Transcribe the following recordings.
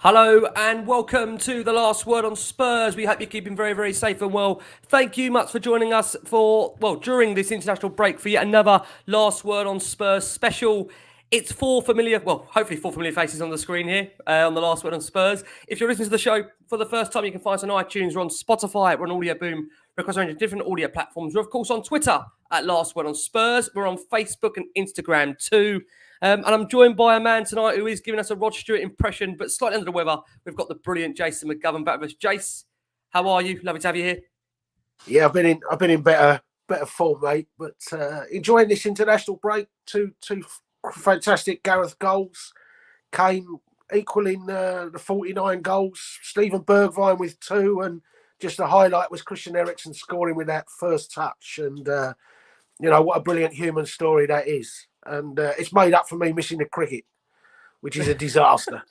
Hello and welcome to the Last Word on Spurs. We hope you're keeping very, very safe and well. Thank you much for joining us during this international break for yet another Last Word on Spurs special. It's hopefully four familiar faces on the screen here on the Last Word on Spurs. If you're listening to the show for the first time, you can find us on iTunes. We're on Spotify, we're on Audio Boom, we're across a range of different audio platforms. We're, of course, on Twitter at Last Word on Spurs. We're on Facebook and Instagram too. And I'm joined by a man tonight who is giving us a Rod Stewart impression, but slightly under the weather. We've got the brilliant Jason McGovern back with us. Jace, how are you? Lovely to have you here. Yeah, I've been in better form, mate. But enjoying this international break. Two fantastic Gareth goals. Kane equaling the 49 goals. Steven Bergwijn with 2, and just the highlight was Christian Eriksen scoring with that first touch. And what a brilliant human story that is. And it's made up for me missing the cricket, which is a disaster.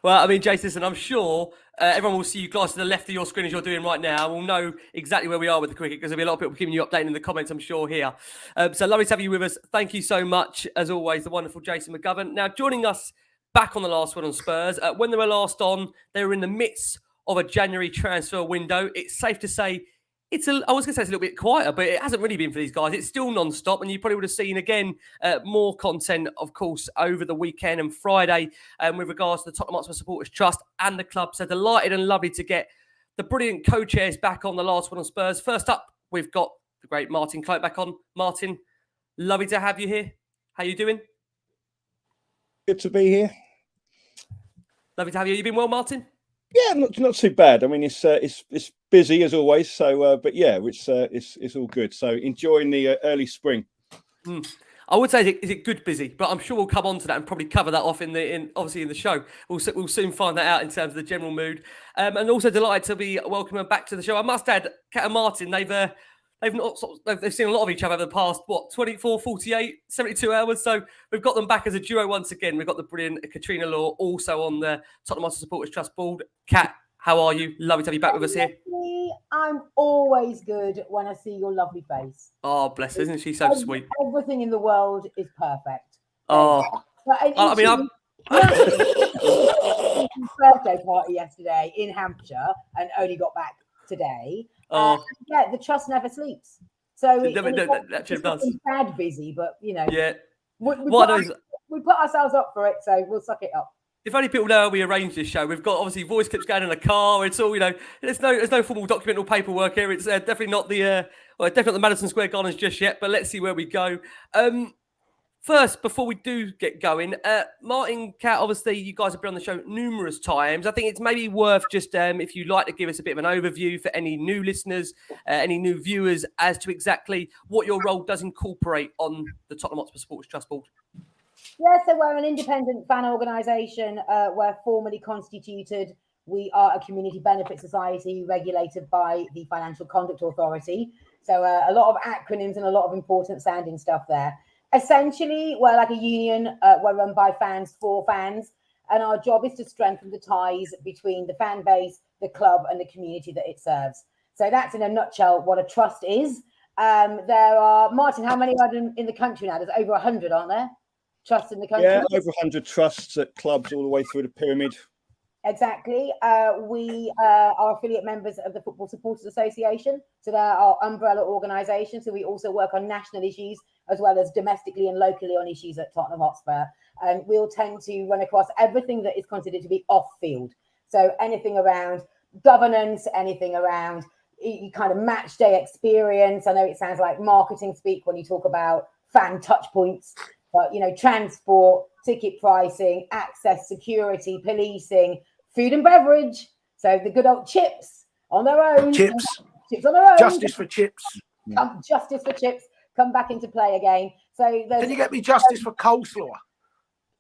Well, I mean, Jason, listen, I'm sure everyone will see you guys to the left of your screen as you're doing right now. We'll know exactly where we are with the cricket because there'll be a lot of people keeping you updated in the comments, I'm sure, here. So lovely to have you with us. Thank you so much, as always, the wonderful Jason McGovern. Now, joining us back on the Last One on Spurs. When they were last on, they were in the midst of a January transfer window. It's safe to say I was going to say it's a little bit quieter, but it hasn't really been for these guys. It's still non-stop, and you probably would have seen, again, more content, of course, over the weekend and Friday with regards to the Tottenham Hotspur Supporters Trust and the club. So delighted and lovely to get the brilliant co-chairs back on the Last One on Spurs. First up, we've got the great Martin Cloake back on. Martin, lovely to have you here. How you doing? Good to be here. Lovely to have you. You been well, Martin? Yeah, not too bad. I mean, it's busy as always. So, but yeah, it's all good. So, enjoying the early spring. I would say, is it good busy? But I'm sure we'll come on to that and probably cover that off in the show. We'll soon find that out in terms of the general mood. And also delighted to be welcoming back to the show. I must add, Kat and Martin, they've seen a lot of each other over the past 24, 48, 72 hours. So we've got them back as a duo once again. We've got the brilliant Katrina Law also on the Tottenham Hotspur Supporters Trust board. Kat, how are you? Lovely to have you back with us here. I'm always good when I see your lovely face. Oh, bless her. Isn't she so sweet? Everything in the world is perfect. Oh, I mean, I'm... birthday party yesterday in Hampshire and only got back today. Yeah, the trust never sleeps. So it does. Bad busy, but yeah. We put ourselves up for it, so we'll suck it up. If only people know how we arrange this show. We've got obviously voice clips going in a car. It's all There's no formal document or paperwork here. It's definitely not the Madison Square Gardens just yet. But let's see where we go. First, before we do get going, Martin, Kat, obviously you guys have been on the show numerous times. I think it's maybe worth just, if you'd like to give us a bit of an overview for any new listeners, any new viewers, as to exactly what your role does incorporate on the Tottenham Hotspur Supporters Trust board. Yeah, so we're an independent fan organisation. We're formally constituted. We are a community benefit society regulated by the Financial Conduct Authority. So a lot of acronyms and a lot of important sounding stuff there. Essentially, we're like a union. We're run by fans for fans. And our job is to strengthen the ties between the fan base, the club, and the community that it serves. So that's, in a nutshell, what a trust is. There are, Martin, how many are in the country now? There's over 100, aren't there? Trusts in the country? Yeah, over 100 trusts at clubs all the way through the pyramid. Exactly. We are affiliate members of the Football Supporters Association. So they're our umbrella organisation. So we also work on national issues as well as domestically and locally on issues at Tottenham Hotspur. And we'll tend to run across everything that is considered to be off-field. So anything around governance, anything around kind of match day experience. I know it sounds like marketing speak when you talk about fan touch points, but, transport, ticket pricing, access, security, policing, food and beverage. So the good old chips on their own. Chips on their own. Justice for chips. Justice for chips come back into play again. So can you get me justice for coleslaw?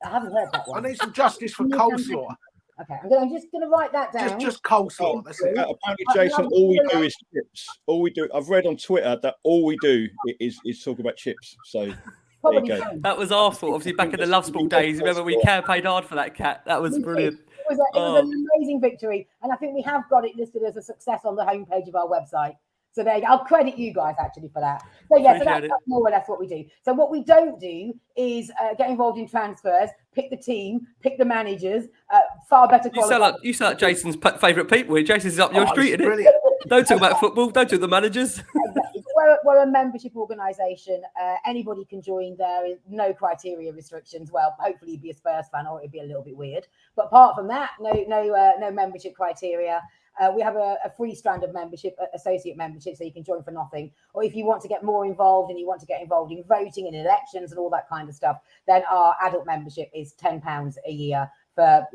I haven't heard that one. I need some justice for coleslaw. Okay, I'm just going to write that down. Just coleslaw. That's it. Apparently, Jason, all we do is chips. All we do. I've read on Twitter that all we do is talk about chips. So. There you go. That was our fault. Obviously, back in the Love Sport days, remember we campaigned hard for that, Kat. That was brilliant. It was an amazing victory, and I think we have got it listed as a success on the homepage of our website. So there you go. I'll credit you guys actually for that. So yeah, so that's more or less what we do. So what we don't do is get involved in transfers, pick the team, pick the managers, far better qualified. You sound like Jason's favourite people here. Jason's up your street, isn't brilliant. it? Don't talk about football. Don't talk the managers. Exactly. We're a membership organisation. Anybody can join. There is no criteria restrictions. Well, hopefully you'd be a Spurs fan, or it'd be a little bit weird. But apart from that, no membership criteria. We have a free strand of membership, associate membership, so you can join for nothing. Or if you want to get more involved and you want to get involved in voting and elections and all that kind of stuff, then our adult membership is £10 a year for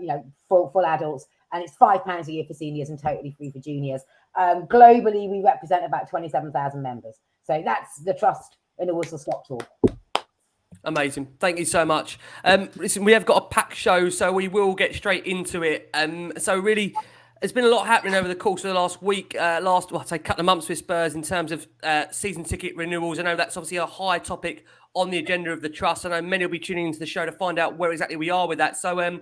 full adults, and it's £5 a year for seniors and totally free for juniors. Globally, we represent about 27,000 members. So that's the trust in the whistle stop talk. Amazing. Thank you so much. Listen, we have got a packed show, so we will get straight into it. So really, there's been a lot happening over the course of the last week, I'd say couple of months with Spurs in terms of season ticket renewals. I know that's obviously a high topic on the agenda of the trust. I know many will be tuning into the show to find out where exactly we are with that. So,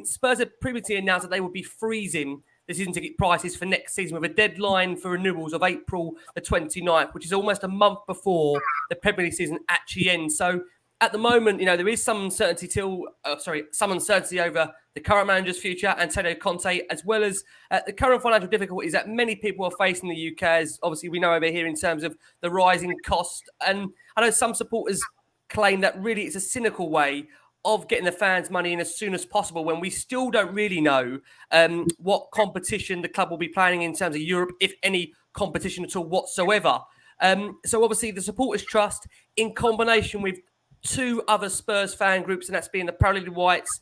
Spurs had previously announced that they would be freezing the season ticket prices for next season with a deadline for renewals of April the 29th, which is almost a month before the Premier League season actually ends. So at the moment, there is some uncertainty over the current manager's future, Antonio Conte, as well as the current financial difficulties that many people are facing in the UK, as obviously we know over here in terms of the rising cost. And I know some supporters claim that really it's a cynical way of getting the fans' money in as soon as possible when we still don't really know what competition the club will be planning in terms of Europe, if any competition at all whatsoever. So obviously the Supporters Trust, in combination with two other Spurs fan groups, and that's being the Paralleloid Whites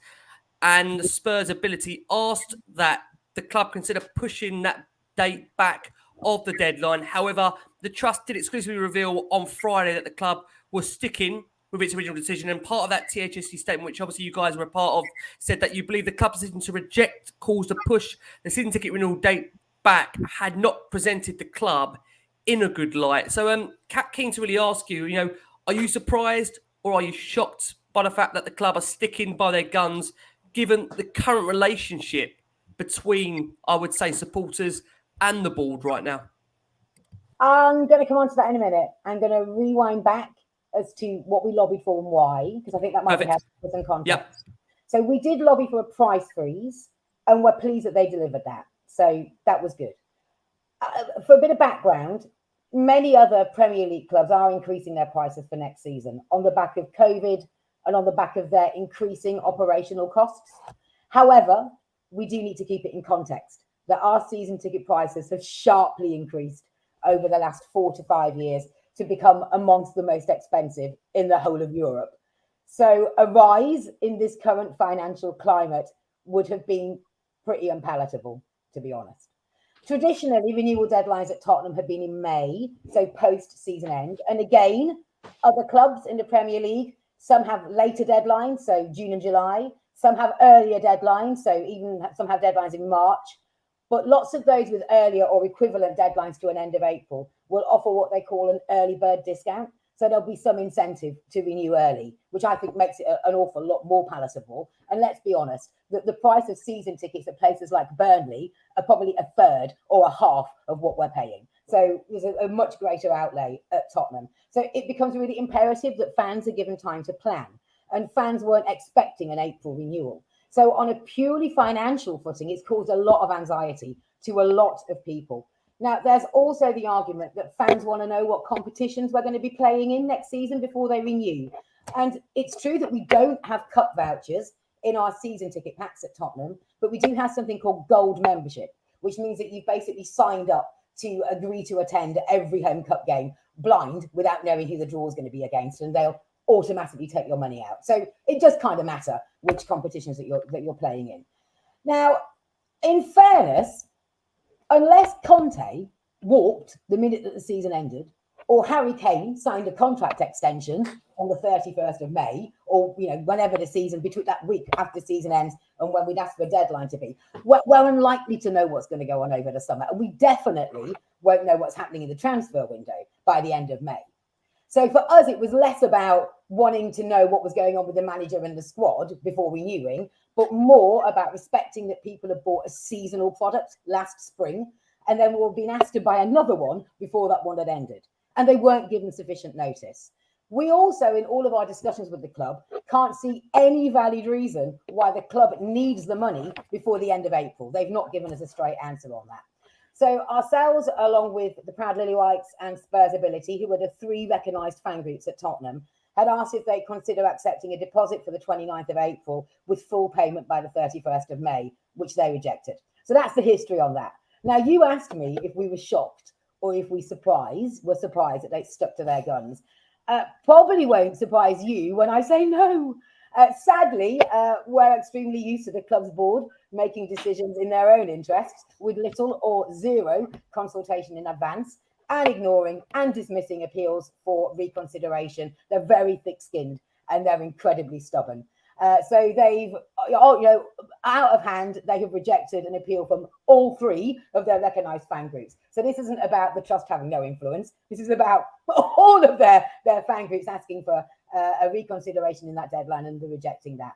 and the Spurs Ability, asked that the club consider pushing that date back of the deadline. However, the trust did exclusively reveal on Friday that the club was sticking with its original decision, and part of that THST statement, which obviously you guys were a part of, said that you believe the club's decision to reject calls to push the season ticket renewal date back had not presented the club in a good light. So, keen to really ask you, are you surprised or are you shocked by the fact that the club are sticking by their guns, given the current relationship between, I would say, supporters and the board right now? I'm going to come on to that in a minute. I'm going to rewind back as to what we lobbied for and why, because I think that might be helpful for some context. Yep. So we did lobby for a price freeze, and we're pleased that they delivered that. So that was good. For a bit of background, many other Premier League clubs are increasing their prices for next season on the back of COVID and on the back of their increasing operational costs. However, we do need to keep it in context that our season ticket prices have sharply increased over the last 4 to 5 years to become amongst the most expensive in the whole of Europe. So a rise in this current financial climate would have been pretty unpalatable, to be honest. Traditionally, renewal deadlines at Tottenham have been in May, so post-season end. And again, other clubs in the Premier League, some have later deadlines, so June and July. Some have earlier deadlines, so even some have deadlines in March. But lots of those with earlier or equivalent deadlines to an end of April will offer what they call an early bird discount. So there'll be some incentive to renew early, which I think makes it an awful lot more palatable. And let's be honest, the price of season tickets at places like Burnley are probably a third or a half of what we're paying. So there's a much greater outlay at Tottenham. So it becomes really imperative that fans are given time to plan. And fans weren't expecting an April renewal. So on a purely financial footing, it's caused a lot of anxiety to a lot of people. Now, there's also the argument that fans want to know what competitions we're going to be playing in next season before they renew. And it's true that we don't have cup vouchers in our season ticket packs at Tottenham, but we do have something called gold membership, which means that you've basically signed up to agree to attend every home cup game blind without knowing who the draw is going to be against, and they'll automatically take your money out. So it does kind of matter which competitions that you're playing in. Now, in fairness, unless Conte walked the minute that the season ended, or Harry Kane signed a contract extension on the 31st of May, or whenever the season, between that week after the season ends and when we'd ask for a deadline to be, we're unlikely to know what's going to go on over the summer. And we definitely won't know what's happening in the transfer window by the end of May. So for us, it was less about wanting to know what was going on with the manager and the squad before renewing, but more about respecting that people had bought a seasonal product last spring and then were being asked to buy another one before that one had ended. And they weren't given sufficient notice. We also, in all of our discussions with the club, can't see any valid reason why the club needs the money before the end of April. They've not given us a straight answer on that. So ourselves, along with the Proud Lilywhites and Spurs Ability, who were the 3 recognised fan groups at Tottenham, had asked if they'd consider accepting a deposit for the 29th of April with full payment by the 31st of May, which they rejected. So that's the history on that. Now, you asked me if we were shocked or if we were surprised that they stuck to their guns. Probably won't surprise you when I say no. Sadly, we're extremely used to the club's board making decisions in their own interests with little or zero consultation in advance, and ignoring and dismissing appeals for reconsideration. They're very thick-skinned and they're incredibly stubborn. So they've, out of hand, they have rejected an appeal from all 3 of their recognised fan groups. So this isn't about the trust having no influence. This is about all of their fan groups asking for a reconsideration in that deadline and rejecting that.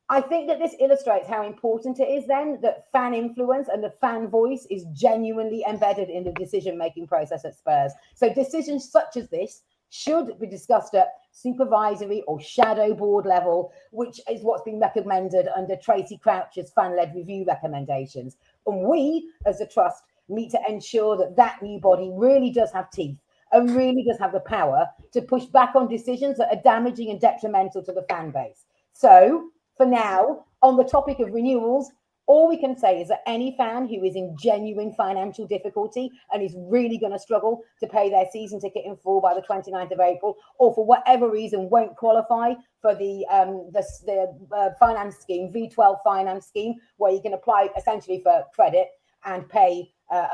I think that this illustrates how important it is then that fan influence and the fan voice is genuinely embedded in the decision-making process at Spurs. So decisions such as this should be discussed at supervisory or shadow board level, which is what's been recommended under Tracy Crouch's fan-led review recommendations. And we, as a trust, need to ensure that that new body really does have teeth and really does have the power to push back on decisions that are damaging and detrimental to the fan base. So, for now, on the topic of renewals, all we can say is that any fan who is in genuine financial difficulty and is really going to struggle to pay their season ticket in full by the 29th of April, or for whatever reason won't qualify for the finance scheme, V12 finance scheme, where you can apply essentially for credit and pay for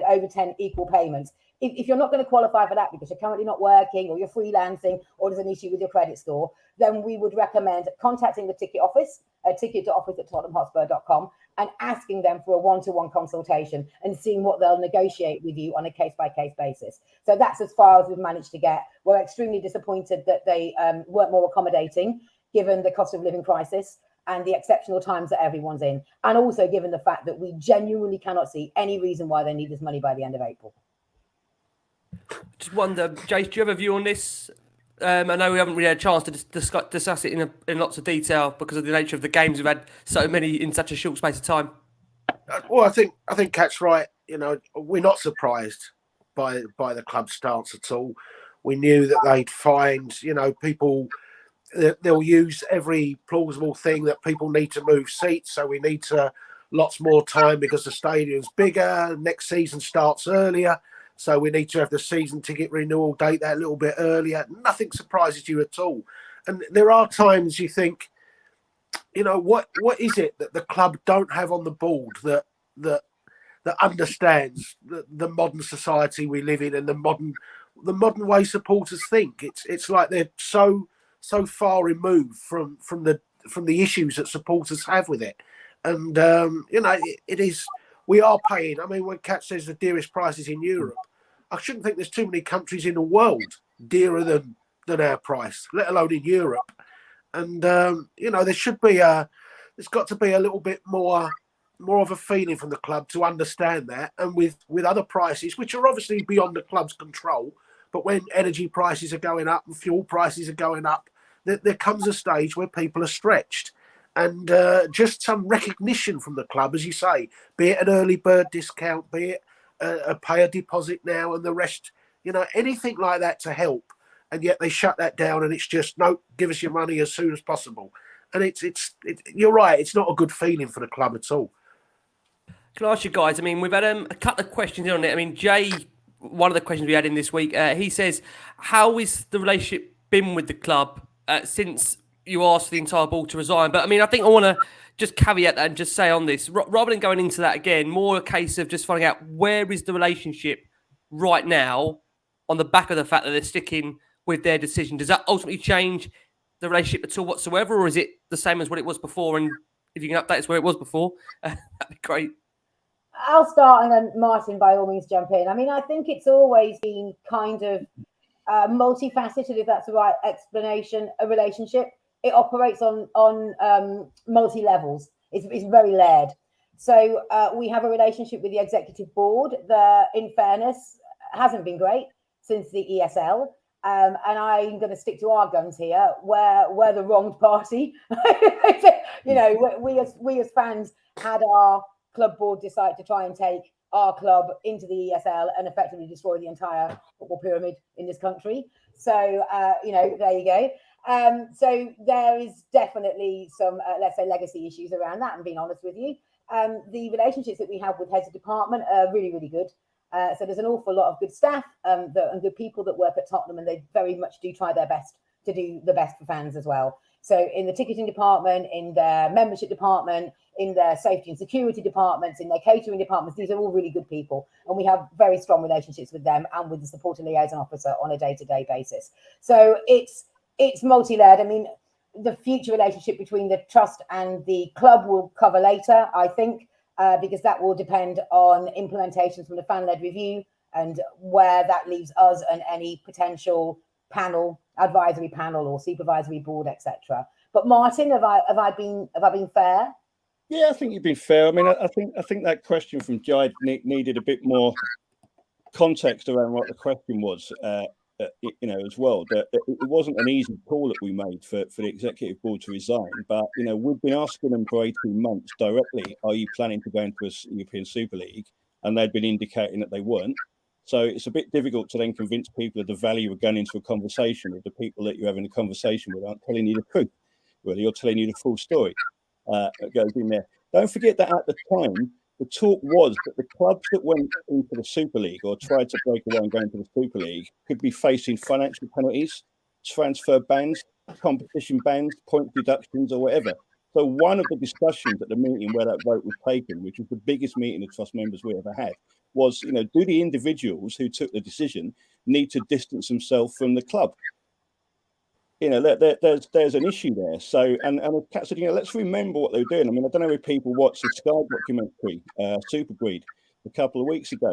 over 10 equal payments. If you're not going to qualify for that because you're currently not working or you're freelancing or there's an issue with your credit score, then we would recommend contacting the ticket office, ticket.office@tottenhamhotspur.com, and asking them for a one-to-one consultation and seeing what they'll negotiate with you on a case-by-case basis. So that's as far as we've managed to get. We're extremely disappointed that they weren't more accommodating, given the cost of living crisis and the exceptional times that everyone's in, and also given the fact that we genuinely cannot see any reason why they need this money by the end of April. Just wonder, Jace, do you have a view on this? I know we haven't really had a chance to discuss it in lots of detail because of the nature of the games. We've had so many in such a short space of time. Well, I think Kat's right. We're not surprised by the club's stance at all. We knew that they'd find, people. They'll use every plausible thing that people need to move seats. So we need lots more time because the stadium's bigger. Next season starts earlier. So we need to have the season ticket renewal date that a little bit earlier. Nothing surprises you at all. And there are times you think, what is it that the club don't have on the board that understands the modern society we live in and the modern way supporters think. It's like they're so far removed from the issues that supporters have with it. And it is, we are paying. I mean, when Kat says the dearest prices in Europe, I shouldn't think there's too many countries in the world dearer than our price, let alone in Europe. And there's got to be a little bit more of a feeling from the club to understand that. And with other prices, which are obviously beyond the club's control, but when energy prices are going up and fuel prices are going up, there comes a stage where people are stretched. And just some recognition from the club, as you say, be it an early bird discount, be it pay a deposit now and the rest, anything like that to help. And yet they shut that down and it's just, no, give us your money as soon as possible. And it's you're right, it's not a good feeling for the club at all. Can I ask you guys, I mean, we've had a couple of questions on it. I mean, Jay, one of the questions we had in this week, he says, how is the relationship been with the club since you asked the entire board to resign? But I mean, I think I want to just caveat that and just say on this, rather than going into that again, more a case of just finding out where is the relationship right now on the back of the fact that they're sticking with their decision. Does that ultimately change the relationship at all whatsoever, or is it the same as what it was before? And if you can update us where it was before, that'd be great. I'll start and then Martin, by all means, jump in. I mean, I think it's always been kind of multifaceted, if that's the right explanation, a relationship. It operates on multi-levels. It's very layered. So we have a relationship with the executive board that, in fairness, hasn't been great since the ESL. And I'm going to stick to our guns here. We're the wronged party. You know, we as fans had our club board decide to try and take our club into the ESL and effectively destroy the entire football pyramid in this country. So, you know, there you go. So there is definitely some, let's say, legacy issues around that, and being honest with you. The relationships that we have with heads of department are really, really good. So there's an awful lot of good staff and good people that work at Tottenham, and they very much do try their best to do the best for fans as well. So in the ticketing department, in their membership department, in their safety and security departments, in their catering departments, these are all really good people. And we have very strong relationships with them and with the supporter liaison officer on a day-to-day basis. So it's multi-layered. I mean, the future relationship between the trust and the club will cover later, I think, because that will depend on implementations from the fan-led review and where that leaves us and any potential panel, advisory panel or supervisory board, etc. But Martin, have I been fair? Yeah, I think you've been fair. I mean, I think that question from Jide needed a bit more context around what the question was. You know, as well, that it wasn't an easy call that we made for the executive board to resign. But, you know, we've been asking them for 18 months directly, are you planning to go into a European Super League? And they'd been indicating that they weren't. So it's a bit difficult to then convince people of the value of going into a conversation if the people that you're having a conversation with aren't telling you the truth, really, or telling you the full story that goes in there. Don't forget that at the time, the talk was that the clubs that went into the Super League or tried to break away and go into the Super League could be facing financial penalties, transfer bans, competition bans, point deductions, or whatever. So one of the discussions at the meeting where that vote was taken, which was the biggest meeting of trust members we ever had, was, you know, do the individuals who took the decision need to distance themselves from the club? You know, there's an issue there. So, and Kat said, you know, let's remember what they were doing. I mean, I don't know if people watched the Sky documentary, Super Breed, a couple of weeks ago.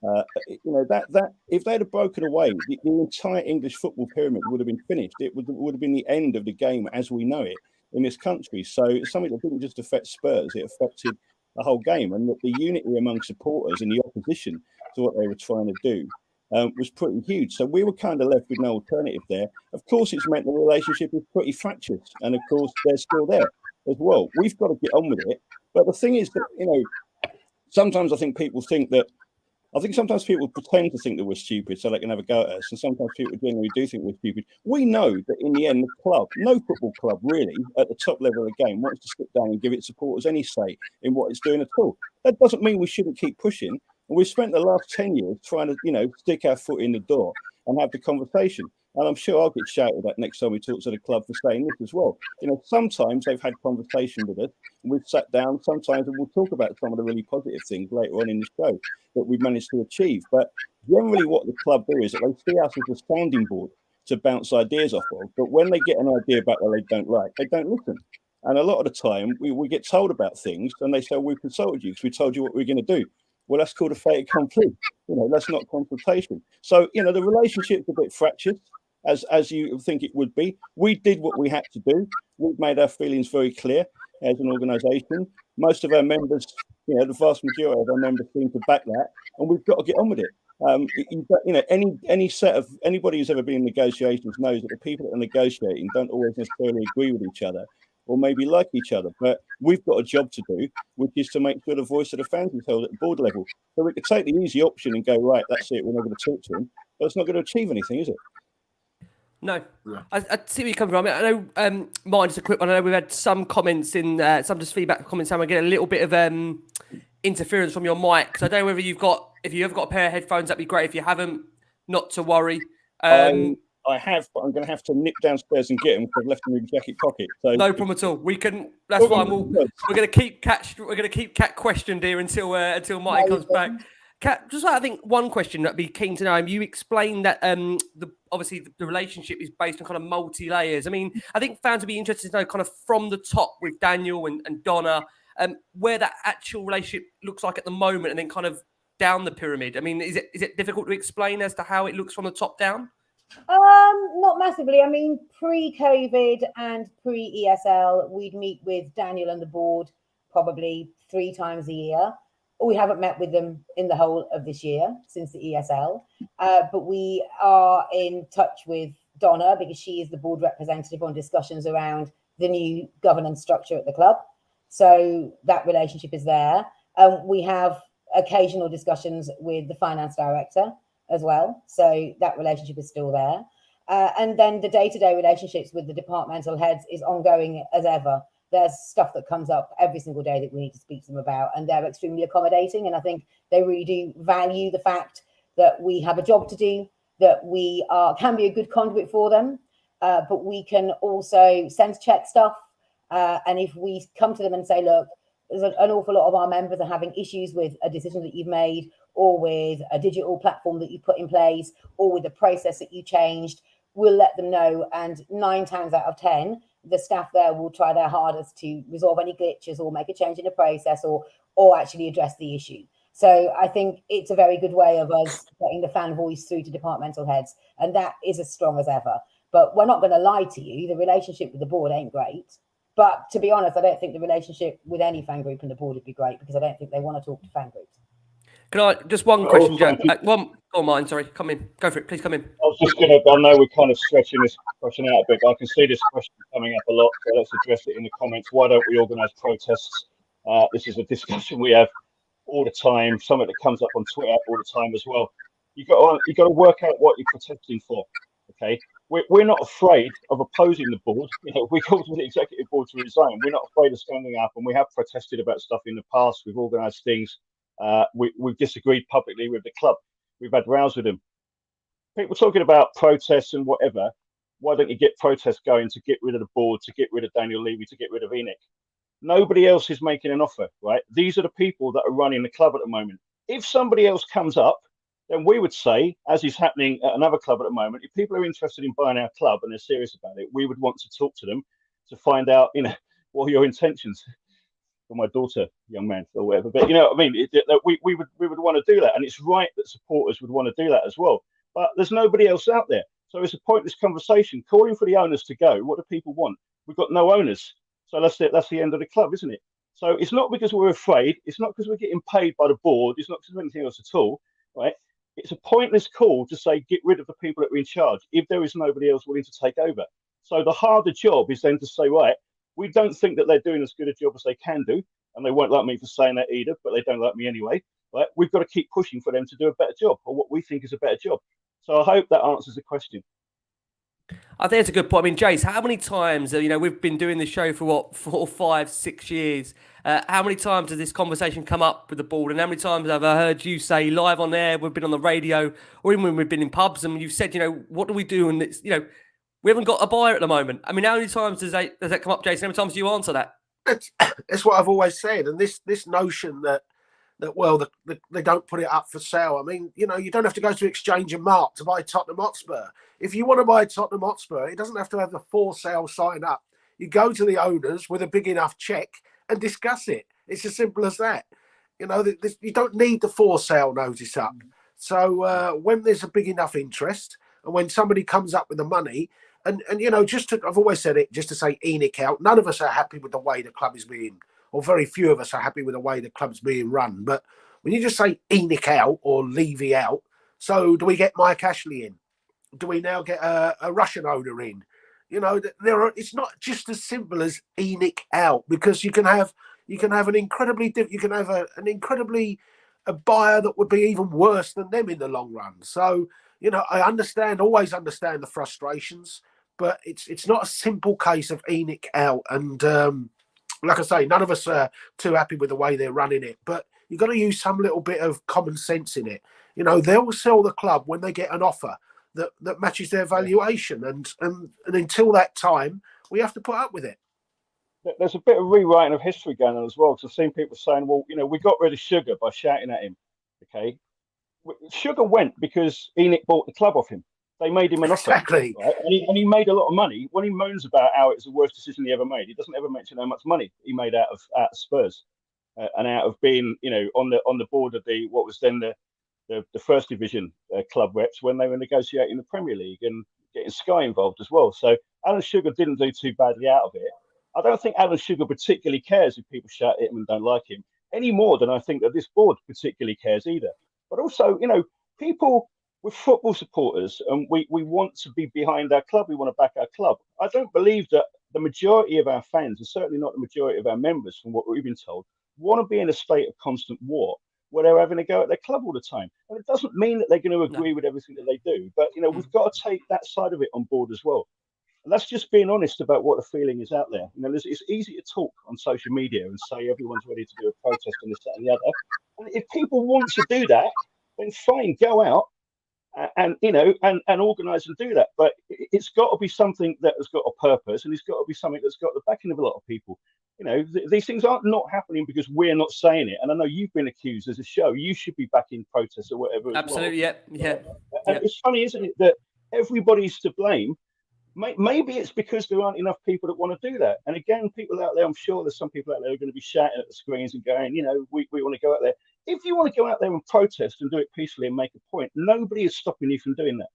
You know, that if they'd have broken away, the entire English football pyramid would have been finished. It would have been the end of the game as we know it in this country. So it's something that didn't just affect Spurs; it affected the whole game, and the unity among supporters and the opposition to what they were trying to do was pretty huge. So we were kind of left with no alternative there. Of course, it's meant the relationship is pretty fractious, and of course, they're still there as well. We've got to get on with it. But the thing is that, you know, sometimes I think people think that. I think sometimes people pretend to think that we're stupid so they can have a go at us, and sometimes people genuinely do think we're stupid. We know that in the end, the club, no football club really, at the top level of the game, wants to sit down and give its supporters any say in what it's doing at all. That doesn't mean we shouldn't keep pushing. And we've spent the last 10 years trying to, you know, stick our foot in the door and have the conversation. And I'm sure I'll get shouted at next time we talk to the club for saying this as well. You know, sometimes they've had conversation with us and we've sat down. Sometimes we'll talk about some of the really positive things later on in the show that we've managed to achieve. But generally what the club do is that they see us as a sounding board to bounce ideas off of. But when they get an idea back that they don't like, they don't listen. And a lot of the time we get told about things and they say, well, we consulted you because we told you what we were going to do. Well, that's called a fait accompli. You know, that's not consultation. So, you know, the relationship's a bit fractious, as you think it would be. We did what we had to do. We've made our feelings very clear as an organisation. Most of our members, you know, the vast majority of our members seem to back that, and we've got to get on with it. You know, any set of anybody who's ever been in negotiations knows that the people that are negotiating don't always necessarily agree with each other or maybe like each other, but we've got a job to do, which is to make sure the voice of the fans is held at the board level. So we could take the easy option and go, right, that's it, we're not going to talk to them, but it's not going to achieve anything, is it? No. I see where you come from. I know, mine is a quick one. I know we've had some comments in, some just feedback comments, and we get a little bit of interference from your mic. So I don't know whether if you have got a pair of headphones, that'd be great. If you haven't, not to worry. I have, but I'm going to have to nip downstairs and get them because I've left them in the jacket pocket. So no problem at all. We can. That's fine. We're going to keep Kat questioned here until Martin comes back. Kat, just I think one question that I'd be keen to know. You explained that obviously the relationship is based on kind of multi layers. I mean, I think fans would be interested to know kind of from the top with Daniel and Donna, where that actual relationship looks like at the moment, and then kind of down the pyramid. I mean, is it difficult to explain as to how it looks from the top down? Not massively. I mean, pre-COVID and pre-ESL, we'd meet with Daniel and the board probably 3 times a year. We haven't met with them in the whole of this year since the ESL, but we are in touch with Donna because she is the board representative on discussions around the new governance structure at the club. So that relationship is there. We have occasional discussions with the finance director as well. So that relationship is still there. And then the day-to-day relationships with the departmental heads is ongoing as ever. There's stuff that comes up every single day that we need to speak to them about, and they're extremely accommodating. And I think they really do value the fact that we have a job to do, that we can be a good conduit for them, but we can also sense check stuff. And if we come to them and say, look, there's an awful lot of our members are having issues with a decision that you've made, or with a digital platform that you put in place, or with a process that you changed, we'll let them know. And 9 times out of 10, the staff there will try their hardest to resolve any glitches or make a change in the process, or actually address the issue. So I think it's a very good way of us getting the fan voice through to departmental heads, and that is as strong as ever. But we're not going to lie to you, the relationship with the board ain't great. But to be honest, I don't think the relationship with any fan group and the board would be great, because I don't think they want to talk to fan groups. Can I just one question, Joe? One, oh, mine. Sorry, come in. Go for it. Please come in. I was just going to. I know we're kind of stretching this question out a bit, but I can see this question coming up a lot. So let's address it in the comments. Why don't we organise protests? This is a discussion we have all the time. Something that comes up on Twitter all the time as well. You got to work out what you're protesting for. Okay, we're not afraid of opposing the board. You know, we called the executive board to resign. We're not afraid of standing up, and we have protested about stuff in the past. We've organised things. We've disagreed publicly with the club. We've had rows with them. People talking about protests and whatever. Why don't you get protests going to get rid of the board, to get rid of Daniel Levy, to get rid of Enoch? Nobody else is making an offer, right? These are the people that are running the club at the moment. If somebody else comes up, then we would say, as is happening at another club at the moment, if people are interested in buying our club and they're serious about it, we would want to talk to them to find out, you know, what are your intentions. For my daughter, young man, or whatever. But you know what I mean? We would want to do that, and it's right that supporters would want to do that as well. But there's nobody else out there, so it's a pointless conversation. Calling for the owners to go. What do people want? We've got no owners, so that's the end of the club, isn't it? So it's not because we're afraid. It's not because we're getting paid by the board. It's not because of anything else at all, right? It's a pointless call to say get rid of the people that are in charge if there is nobody else willing to take over. So the harder job is then to say, right, we don't think that they're doing as good a job as they can do, and they won't like me for saying that either, but they don't like me anyway. Right? We've got to keep pushing for them to do a better job, or what we think is a better job. So I hope that answers the question. I think it's a good point. I mean, Jace, how many times, we've been doing this show for what, 4, 5, 6 years. How many times has this conversation come up with the board? And how many times have I heard you say live on air, we've been on the radio, or even when we've been in pubs, and you've said, what do we do? And it's, we haven't got a buyer at the moment. I mean, how many times does that come up, Jason? How many times do you answer that? That's what I've always said. And this notion that they don't put it up for sale. I mean, you don't have to go to Exchange and Mark to buy Tottenham Hotspur. If you want to buy Tottenham Hotspur, it doesn't have to have the for sale sign up. You go to the owners with a big enough check and discuss it. It's as simple as that. You don't need the for sale notice up. So when there's a big enough interest, and when somebody comes up with the money, and I've always said it, just to say Enoch out, none of us are happy with the way the club is being, or very few of us are happy with the way the club's being run. But when you just say Enoch out or Levy out, so do we get Mike Ashley in? Do we now get a Russian owner in? It's not just as simple as Enoch out, because you can have an incredibly a buyer that would be even worse than them in the long run. So I always understand the frustrations, but it's not a simple case of Enoch out. And like I say, none of us are too happy with the way they're running it, but you've got to use some little bit of common sense in it. They'll sell the club when they get an offer that matches their valuation. And until that time, we have to put up with it. There's a bit of rewriting of history going on as well, because I've seen people saying, well, we got rid of Sugar by shouting at him. Okay. Sugar went because Enoch bought the club off him. They made him an offer. Exactly. Right? And he made a lot of money. When he moans about how it's the worst decision he ever made, he doesn't ever mention how much money he made out of Spurs and out of being, on the board of what was then the first division club reps when they were negotiating the Premier League and getting Sky involved as well. So Alan Sugar didn't do too badly out of it. I don't think Alan Sugar particularly cares if people shout at him and don't like him. any more than I think that this board particularly cares either. But also, people with football supporters, and we want to be behind our club. We want to back our club. I don't believe that the majority of our fans, and certainly not the majority of our members, from what we've been told, want to be in a state of constant war where they're having to go at their club all the time. And it doesn't mean that they're going to agree with everything that they do. But, we've got to take that side of it on board as well. And that's just being honest about what the feeling is out there. It's easy to talk on social media and say everyone's ready to do a protest and this, that, and the other. And if people want to do that, then fine, go out and organise and do that. But it's got to be something that has got a purpose, and it's got to be something that's got the backing of a lot of people. These things aren't not happening because we're not saying it. And I know you've been accused as a show, you should be backing protests or whatever. Absolutely, as well. yeah. And it's funny, isn't it, that everybody's to blame. Maybe it's because there aren't enough people that want to do that. And again, people out there, I'm sure there's some people out there who are going to be shouting at the screens and going, we want to go out there. If you want to go out there and protest and do it peacefully and make a point, nobody is stopping you from doing that.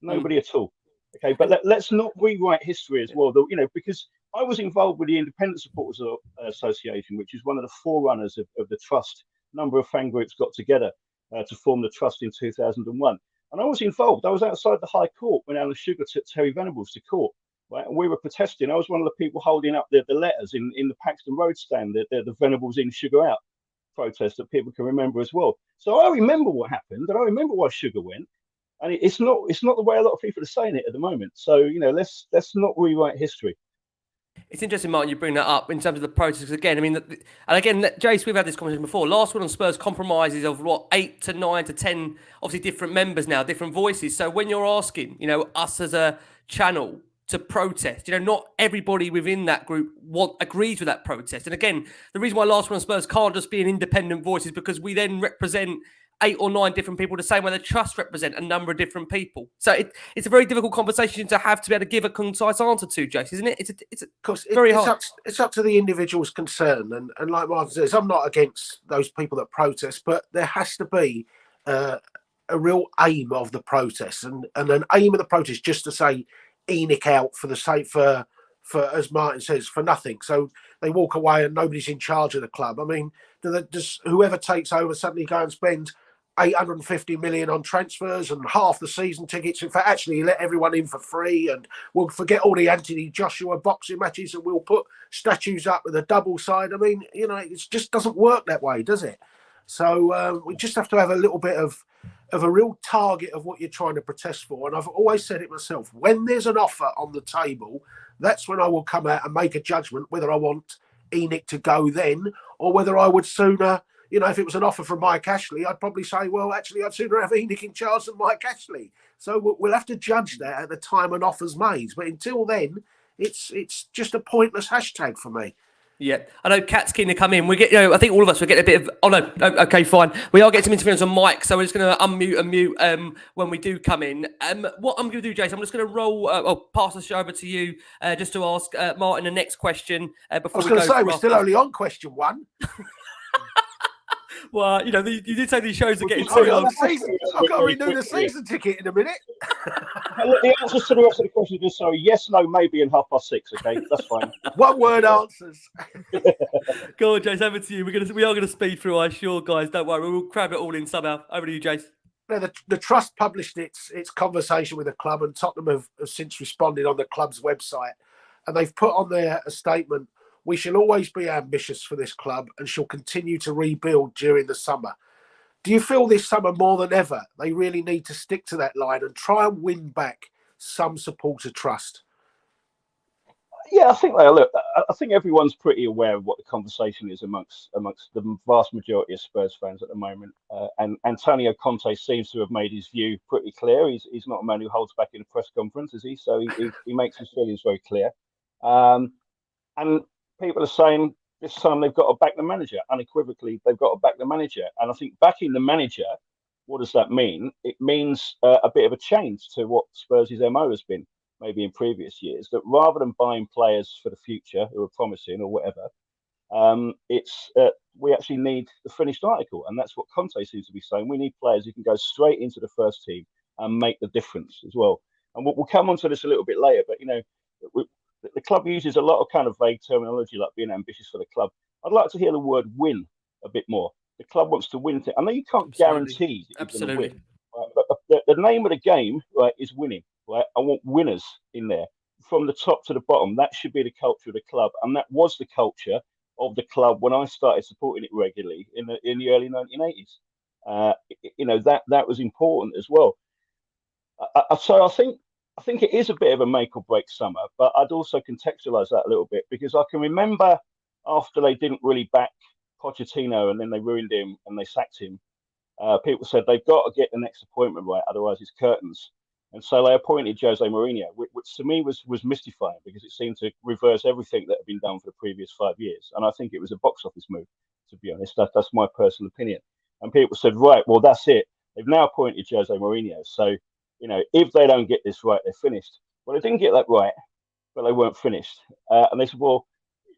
Nobody at all. Okay, but let's not rewrite history as well, though, because I was involved with the Independent Supporters Association, which is one of the forerunners of the trust. A number of fan groups got together to form the trust in 2001. And I was involved. I was outside the High Court when Alan Sugar took Terry Venables to court. Right? And we were protesting. I was one of the people holding up the letters in the Paxton Road stand, the Venables in, Sugar out protest that people can remember as well. So I remember what happened, and I remember why Sugar went. And it's not the way a lot of people are saying it at the moment. So let's not rewrite history. It's interesting, Martin, you bring that up in terms of the process. Again, Jace, we've had this conversation before. Last one on Spurs compromises of 8 to 9 to 10, obviously different members now, different voices. So when you're asking, us as a channel to protest, not everybody within that group agrees with that protest. And again, the reason why last one on Spurs can't just be an independent voice is because we then represent 8 or 9 different people, the same way the trust represent a number of different people. So it's a very difficult conversation to have to be able to give a concise answer to, Jace, isn't it? It's very hard. It's up to the individual's concern. And like Martin says, I'm not against those people that protest, but there has to be a real aim of the protest. And an aim of the protest just to say Enoch out for the sake for as Martin says, for nothing. So they walk away and nobody's in charge of the club. I mean, does whoever takes over suddenly go and spend 850 million on transfers and half the season tickets? In fact, actually let everyone in for free, and we'll forget all the Anthony Joshua boxing matches and we'll put statues up with a double side. I mean, it just doesn't work that way, does it? So we just have to have a little bit of a real target of what you're trying to protest for. And I've always said it myself, when there's an offer on the table, that's when I will come out and make a judgment whether I want Enoch to go then, or whether I would sooner, if it was an offer from Mike Ashley, I'd probably say, well, actually, I'd sooner have Enoch in charge than Mike Ashley. So we'll have to judge that at the time an offer's made. But until then, it's just a pointless hashtag for me. Yeah, I know Kat's keen to come in. We get, I think all of us will get a bit of. Oh no, okay, fine. We are getting some interference on mic, so we're just going to unmute and mute when we do come in. What I'm going to do, Jason, I'm just going to pass the show over to you just to ask Martin the next question before I was going to say we're still only on question 1. Well, you did say these shows are getting too I've long. got to renew the season ticket in a minute. The answers to the rest of the questions are sorry, yes, no, maybe, and 6:30. Okay, that's fine. One word answers. Go on, Jace. Over to you. We are going to speed through. I'm sure, guys. Don't worry. We'll crab it all in somehow. Over to you, Jace. Now, the trust published its conversation with the club, and Tottenham have since responded on the club's website, and they've put on there a statement. We shall always be ambitious for this club and shall continue to rebuild during the summer. Do you feel this summer more than ever they really need to stick to that line and try and win back some supporter trust? Yeah, I think I think everyone's pretty aware of what the conversation is amongst the vast majority of Spurs fans at the moment. And Antonio Conte seems to have made his view pretty clear. He's not a man who holds back in a press conference, is he? So he makes his feelings very clear. And people are saying this time they've got to back the manager. Unequivocally, they've got to back the manager. And I think backing the manager, what does that mean? It means a bit of a change to what Spurs' MO has been, maybe in previous years, that rather than buying players for the future who are promising or whatever, we actually need the finished article. And that's what Conte seems to be saying. We need players who can go straight into the first team and make the difference as well. And we'll come on to this a little bit later, but, the club uses a lot of kind of vague terminology like being ambitious for the club. I'd like to hear the word win a bit more. The club wants to win. I know you can't Absolutely. guarantee that you're going to Absolutely. win, right? But the name of the game, right, is winning. Right, I want winners in there from the top to the bottom. That should be the culture of the club, and that was the culture of the club when I started supporting it regularly in the early 1980s. That was important as well. So I think it is a bit of a make or break summer, but I'd also contextualize that a little bit because I can remember after they didn't really back Pochettino and then they ruined him and they sacked him. People said they've got to get the next appointment right, otherwise it's curtains. And so they appointed Jose Mourinho, which to me was mystifying because it seemed to reverse everything that had been done for the previous 5 years. And I think it was a box office move, to be honest. That's my personal opinion. And people said, right, well, that's it. They've now appointed Jose Mourinho. So, if they don't get this right, they're finished. Well, they didn't get that right, but they weren't finished. And they said, well,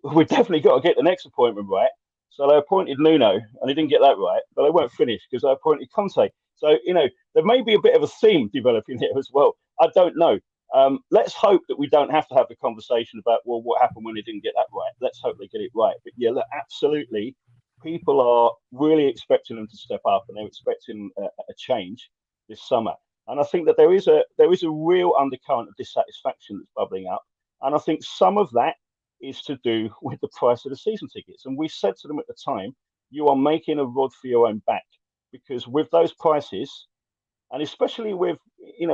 we've definitely got to get the next appointment right. So they appointed Nuno, and they didn't get that right, but they weren't finished because they appointed Conte. So, there may be a bit of a theme developing here as well. I don't know. Let's hope that we don't have to have the conversation about, well, what happened when they didn't get that right. Let's hope they get it right. But yeah, look, absolutely, people are really expecting them to step up, and they're expecting a change this summer. And I think that there is a real undercurrent of dissatisfaction that's bubbling up. And I think some of that is to do with the price of the season tickets. And we said to them at the time, you are making a rod for your own back because with those prices, and especially with,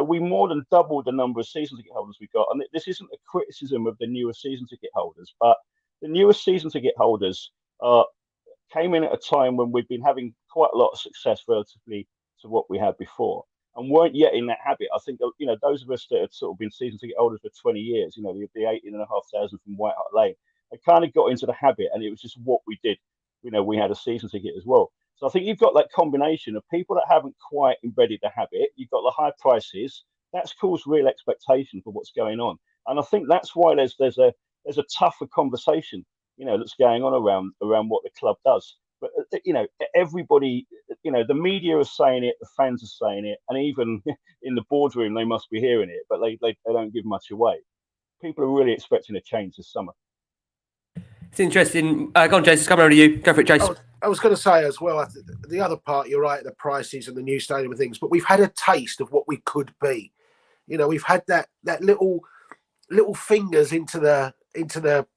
we more than doubled the number of season ticket holders we got. And this isn't a criticism of the newer season ticket holders, but the newer season ticket holders came in at a time when we've been having quite a lot of success relatively to what we had before. And weren't yet in that habit. I think, those of us that had sort of been season ticket holders for 20 years, the 18,500 from White Hart Lane, I kind of got into the habit and it was just what we did. We had a season ticket as well. So I think you've got that combination of people that haven't quite embedded the habit. You've got the high prices. That's caused real expectation for what's going on. And I think that's why there's a tougher conversation, that's going on around what the club does. But, everybody, the media are saying it, the fans are saying it, and even in the boardroom, they must be hearing it, but they don't give much away. People are really expecting a change this summer. It's interesting. Go on, Jason, come over to you. Go for it, Jason. I was going to say as well, the other part, you're right, the prices and the new stadium and things, but we've had a taste of what we could be. We've had that little fingers into the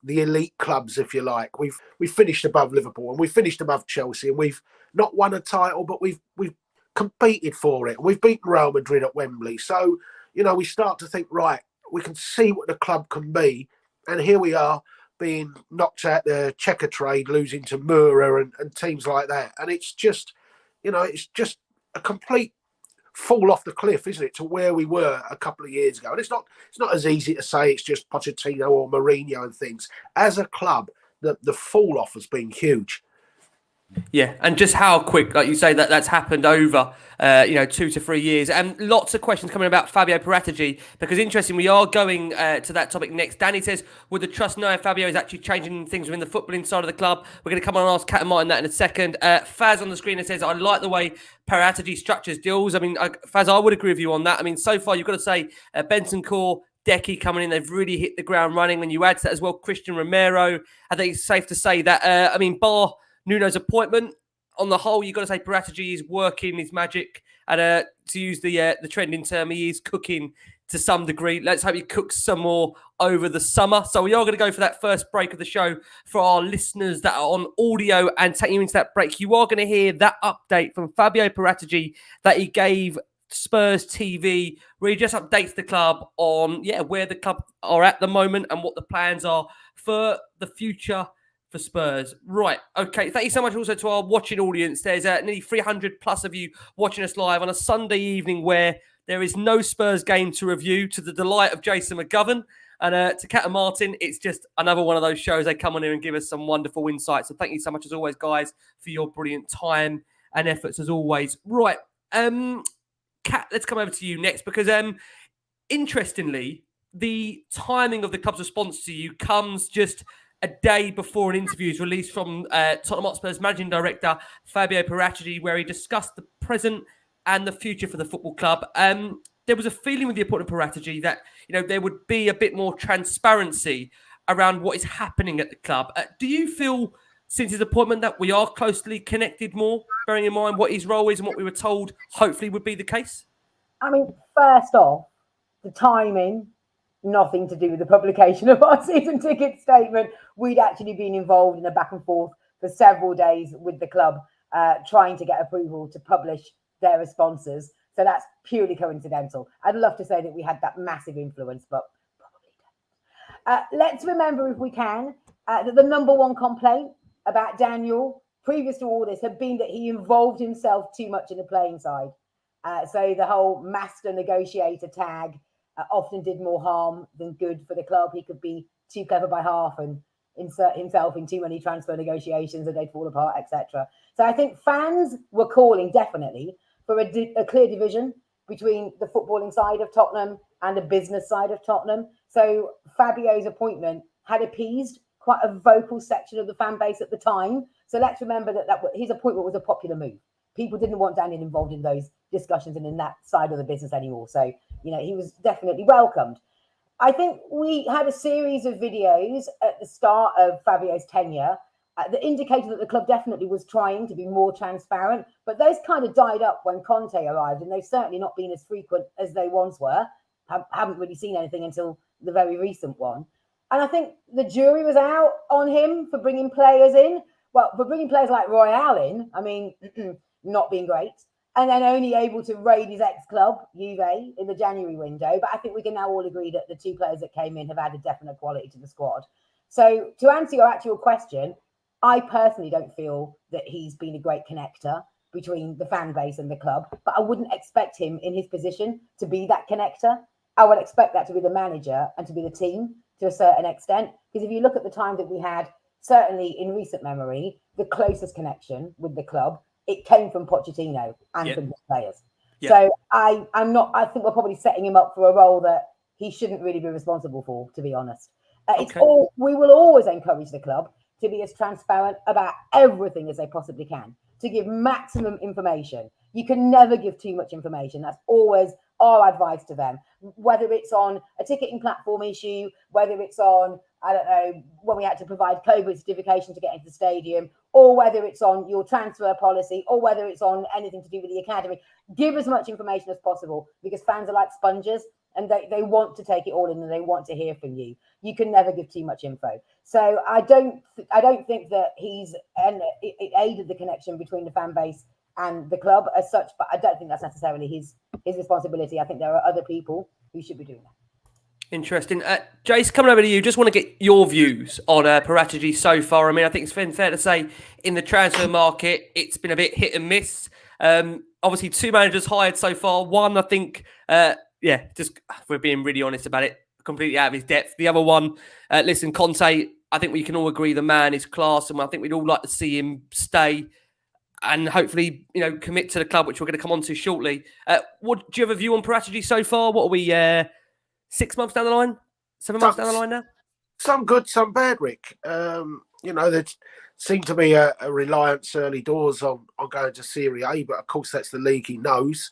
elite clubs, if you like. We've finished above Liverpool and we've finished above Chelsea, and we've not won a title, but we've competed for it. We've beaten Real Madrid at Wembley. So, we start to think, right, we can see what the club can be. And here we are being knocked out the checker trade, losing to Mura and teams like that. And it's just, it's just a complete fall off the cliff, isn't it, to where we were a couple of years ago. And it's not as easy to say it's just Pochettino or Mourinho and things. As a club, the fall off has been huge. Yeah, and just how quick, like you say, that's happened over, 2 to 3 years. And lots of questions coming about Fabio Paratici, because interesting, we are going to that topic next. Danny says, would the trust know if Fabio is actually changing things within the footballing side of the club? We're going to come on and ask Kat and Martin that in a second. Faz on the screen says, I like the way Paratici structures deals. I mean, Faz, I would agree with you on that. I mean, so far, you've got to say Benson Core, Decky coming in, they've really hit the ground running. When you add to that as well, Christian Romero, I think it's safe to say that, bar Nuno's appointment, on the whole, you've got to say Paratici is working his magic. And to use the trending term, he is cooking to some degree. Let's hope he cooks some more over the summer. So we are going to go for that first break of the show. For our listeners that are on audio and take you into that break, you are going to hear that update from Fabio Paratici that he gave Spurs TV, where he just updates the club on where the club are at the moment and what the plans are for the future for Spurs. Right. Okay. Thank you so much also to our watching audience. There's nearly 300 plus of you watching us live on a Sunday evening where there is no Spurs game to review, to the delight of Jason McGovern. And to Kat and Martin, it's just another one of those shows. They come on here and give us some wonderful insights. So thank you so much as always, guys, for your brilliant time and efforts as always. Right. Kat, let's come over to you next because interestingly, the timing of the club's response to you comes just a day before an interview is released from Tottenham Hotspur's managing director, Fabio Paratici, where he discussed the present and the future for the football club. There was a feeling with the appointment of Paratici that, there would be a bit more transparency around what is happening at the club. Do you feel since his appointment that we are closely connected more, bearing in mind what his role is and what we were told hopefully would be the case? I mean, first off, the timing, nothing to do with the publication of our season ticket statement. We'd actually been involved in a back and forth for several days with the club, trying to get approval to publish their responses. So that's purely coincidental. I'd love to say that we had that massive influence, but probably don't. Let's remember, if we can, that the number one complaint about Daniel, previous to all this, had been that he involved himself too much in the playing side. So the whole master negotiator tag often did more harm than good for the club. He could be too clever by half and insert himself in too many transfer negotiations and they'd fall apart, etc. So I think fans were calling definitely for a clear division between the footballing side of Tottenham and the business side of Tottenham. So Fabio's appointment had appeased quite a vocal section of the fan base at the time. So let's remember that his appointment was a popular move. People didn't want Daniel involved in those discussions and in that side of the business anymore. So, he was definitely welcomed. I think we had a series of videos at the start of Fabio's tenure that indicated that the club definitely was trying to be more transparent, but those kind of died up when Conte arrived, and they've certainly not been as frequent as they once were. Haven't really seen anything until the very recent one. And I think the jury was out on him for bringing players in. Well, for bringing players like Royale in, I mean, not being great. And then only able to raid his ex-club, Juve, in the January window. But I think we can now all agree that the two players that came in have added definite quality to the squad. So to answer your actual question, I personally don't feel that he's been a great connector between the fan base and the club. But I wouldn't expect him in his position to be that connector. I would expect that to be the manager and to be the team to a certain extent. Because if you look at the time that we had, certainly in recent memory, the closest connection with the club, it came from Pochettino and from his players. So I think we're probably setting him up for a role that he shouldn't really be responsible for, to be honest. We will always encourage the club to be as transparent about everything as they possibly can, to give maximum information. You can never give too much information. That's always our advice to them, whether it's on a ticketing platform issue, whether it's on, I don't know, when we had to provide COVID certification to get into the stadium, or whether it's on your transfer policy, or whether it's on anything to do with the academy. Give as much information as possible, because fans are like sponges and they want to take it all in and they want to hear from you. You can never give too much info. So I don't think that it aided the connection between the fan base and the club as such, but I don't think that's necessarily his responsibility. I think there are other people who should be doing that. Interesting. Jace, coming over to you, just want to get your views on Paratici so far. I mean, I think it's fair to say in the transfer market, it's been a bit hit and miss. Obviously, two managers hired so far. One, I think, just if we're being really honest about it, completely out of his depth. The other one, listen, Conte, I think we can all agree the man is class, and I think we'd all like to see him stay and hopefully, commit to the club, which we're going to come on to shortly. Do you have a view on Paratici so far? What are we... 6 months down the line? 7 months down the line now? Some good, some bad, Rick. There seemed to be a reliance early doors on going to Serie A, but of course that's the league he knows.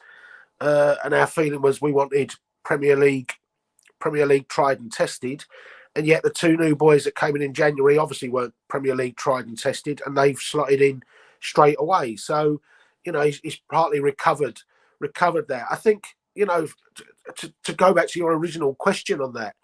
And our feeling was we wanted Premier League tried and tested. And yet the two new boys that came in January obviously weren't Premier League tried and tested, and they've slotted in straight away. So, he's partly recovered there. I think, to go back to your original question on that,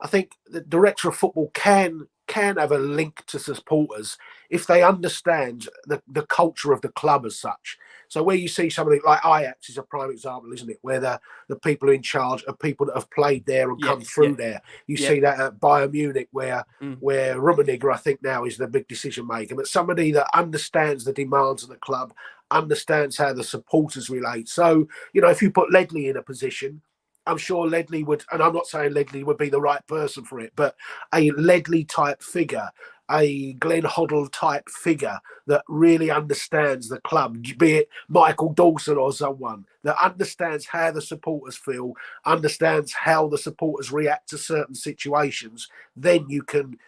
I think the director of football can have a link to supporters if they understand the culture of the club as such. So where you see somebody like Ajax is a prime example, isn't it? Where the people in charge are people that have played there and come through there. You see that at Bayern Munich where Rummenigge, I think now, is the big decision maker. But somebody that understands the demands of the club, understands how the supporters relate. So, if you put Ledley in a position, I'm sure Ledley would, and I'm not saying Ledley would be the right person for it, but a Ledley type figure, a Glenn Hoddle type figure that really understands the club, be it Michael Dawson or someone that understands how the supporters feel, understands how the supporters react to certain situations, then you can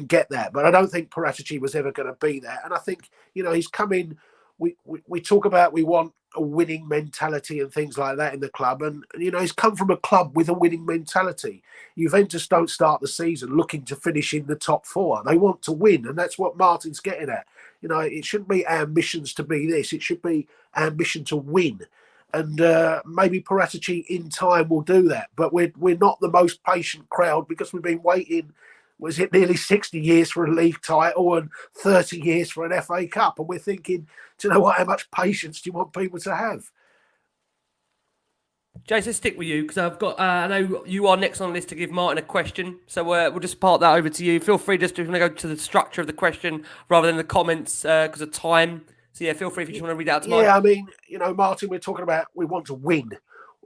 get that. But I don't think Paratici was ever going to be that. And I think, he's come in, we talk about we want a winning mentality and things like that in the club, and he's come from a club with a winning mentality. Juventus don't start the season looking to finish in the top four. They want to win, and that's what Martin's getting at. You know, it shouldn't be ambitions to be this. It should be ambition to win. And maybe Paratici in time will do that. But we're not the most patient crowd because we've been waiting, was it nearly 60 years for a league title and 30 years for an FA Cup? And we're thinking, do you know what, how much patience do you want people to have? Jason, stick with you because I've got. I know you are next on the list to give Martin a question, so we'll just part that over to you. Feel free just to go to the structure of the question rather than the comments because of time. So yeah, feel free if you just want to read out to Martin. Yeah, I mean, you know, Martin, we're talking about we want to win,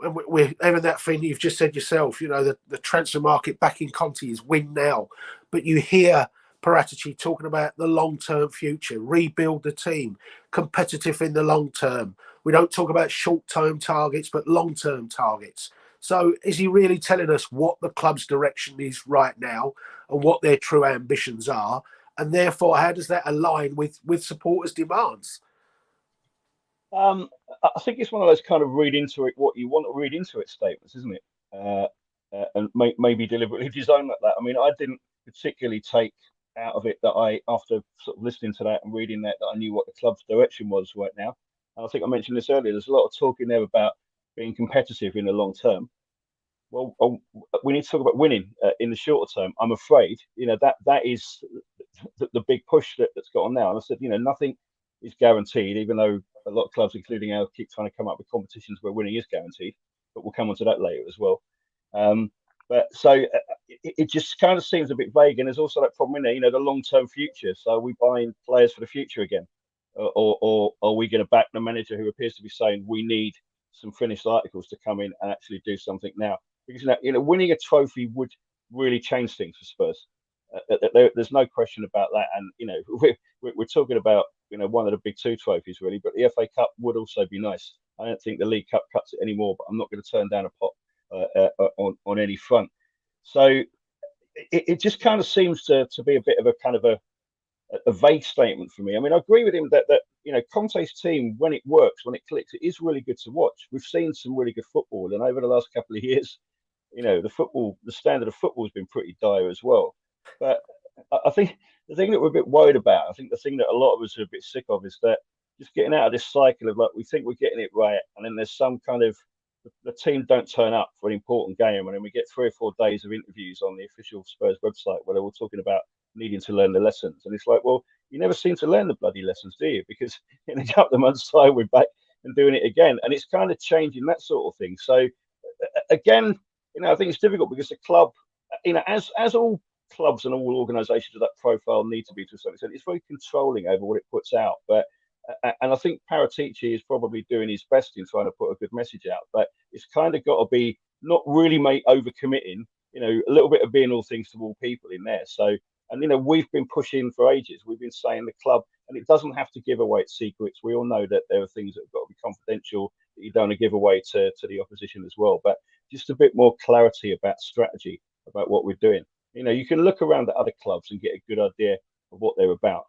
and we're having that thing you've just said yourself. You know, the transfer market back in Conte is win now, but you hear Paratici talking about the long-term future, rebuild the team, competitive in the long term. We don't talk about short-term targets, but long-term targets. So is he really telling us what the club's direction is right now and what their true ambitions are? And therefore, how does that align with supporters' demands? I think it's one of those kind of read into it what you want to read into it statements, isn't it? And maybe deliberately designed like that. I mean, I didn't particularly take out of it that after sort of listening to that and reading that I knew what the club's direction was right now. And I think I mentioned this earlier. There's a lot of talk in there about being competitive in the long term. Well, we need to talk about winning in the shorter term. I'm afraid, you know, that is the big push that's got on now. And I said, you know, nothing is guaranteed, even though a lot of clubs, including ours, keep trying to come up with competitions where winning is guaranteed. But we'll come on to that later as well. But so it just kind of seems a bit vague. And there's also that problem in there, you know, the long-term future. So are we buying players for the future again? Or are we going to back the manager who appears to be saying we need some finished articles to come in and actually do something now? Because, you know, winning a trophy would really change things for Spurs. There's no question about that. And, you know, we're talking about, you know, one of the big two trophies, really. But the FA Cup would also be nice. I don't think the League Cup cuts it anymore, but I'm not going to turn down a pot on any front. So it just kind of seems to be a bit of a kind of a vague statement for me. I mean, I agree with him that you know, Conte's team, when it works, when it clicks, it is really good to watch. We've seen some really good football, and over the last couple of years, you know, the standard of football has been pretty dire as well. But I think the thing that we're a bit worried about, I think the thing that a lot of us are a bit sick of, is that just getting out of this cycle of like we think we're getting it right, and then there's some kind of the team don't turn up for an important game, and then we get 3 or 4 days of interviews on the official Spurs website where they're all talking about needing to learn the lessons. And it's like, well, you never seem to learn the bloody lessons, do you? Because in a couple of months' time, we're back and doing it again. And it's kind of changing that sort of thing. So, again, you know, I think it's difficult because the club, you know, as all clubs and all organisations of that profile need to be to a certain extent, it's very controlling over what it puts out. But and I think Paratici is probably doing his best in trying to put a good message out. But it's kind of got to be not really overcommitting, you know, a little bit of being all things to all people in there. So, and, you know, we've been pushing for ages. We've been saying the club, and it doesn't have to give away its secrets. We all know that there are things that have got to be confidential that you don't want to give away to the opposition as well. But just a bit more clarity about strategy, about what we're doing. You know, you can look around at other clubs and get a good idea of what they're about.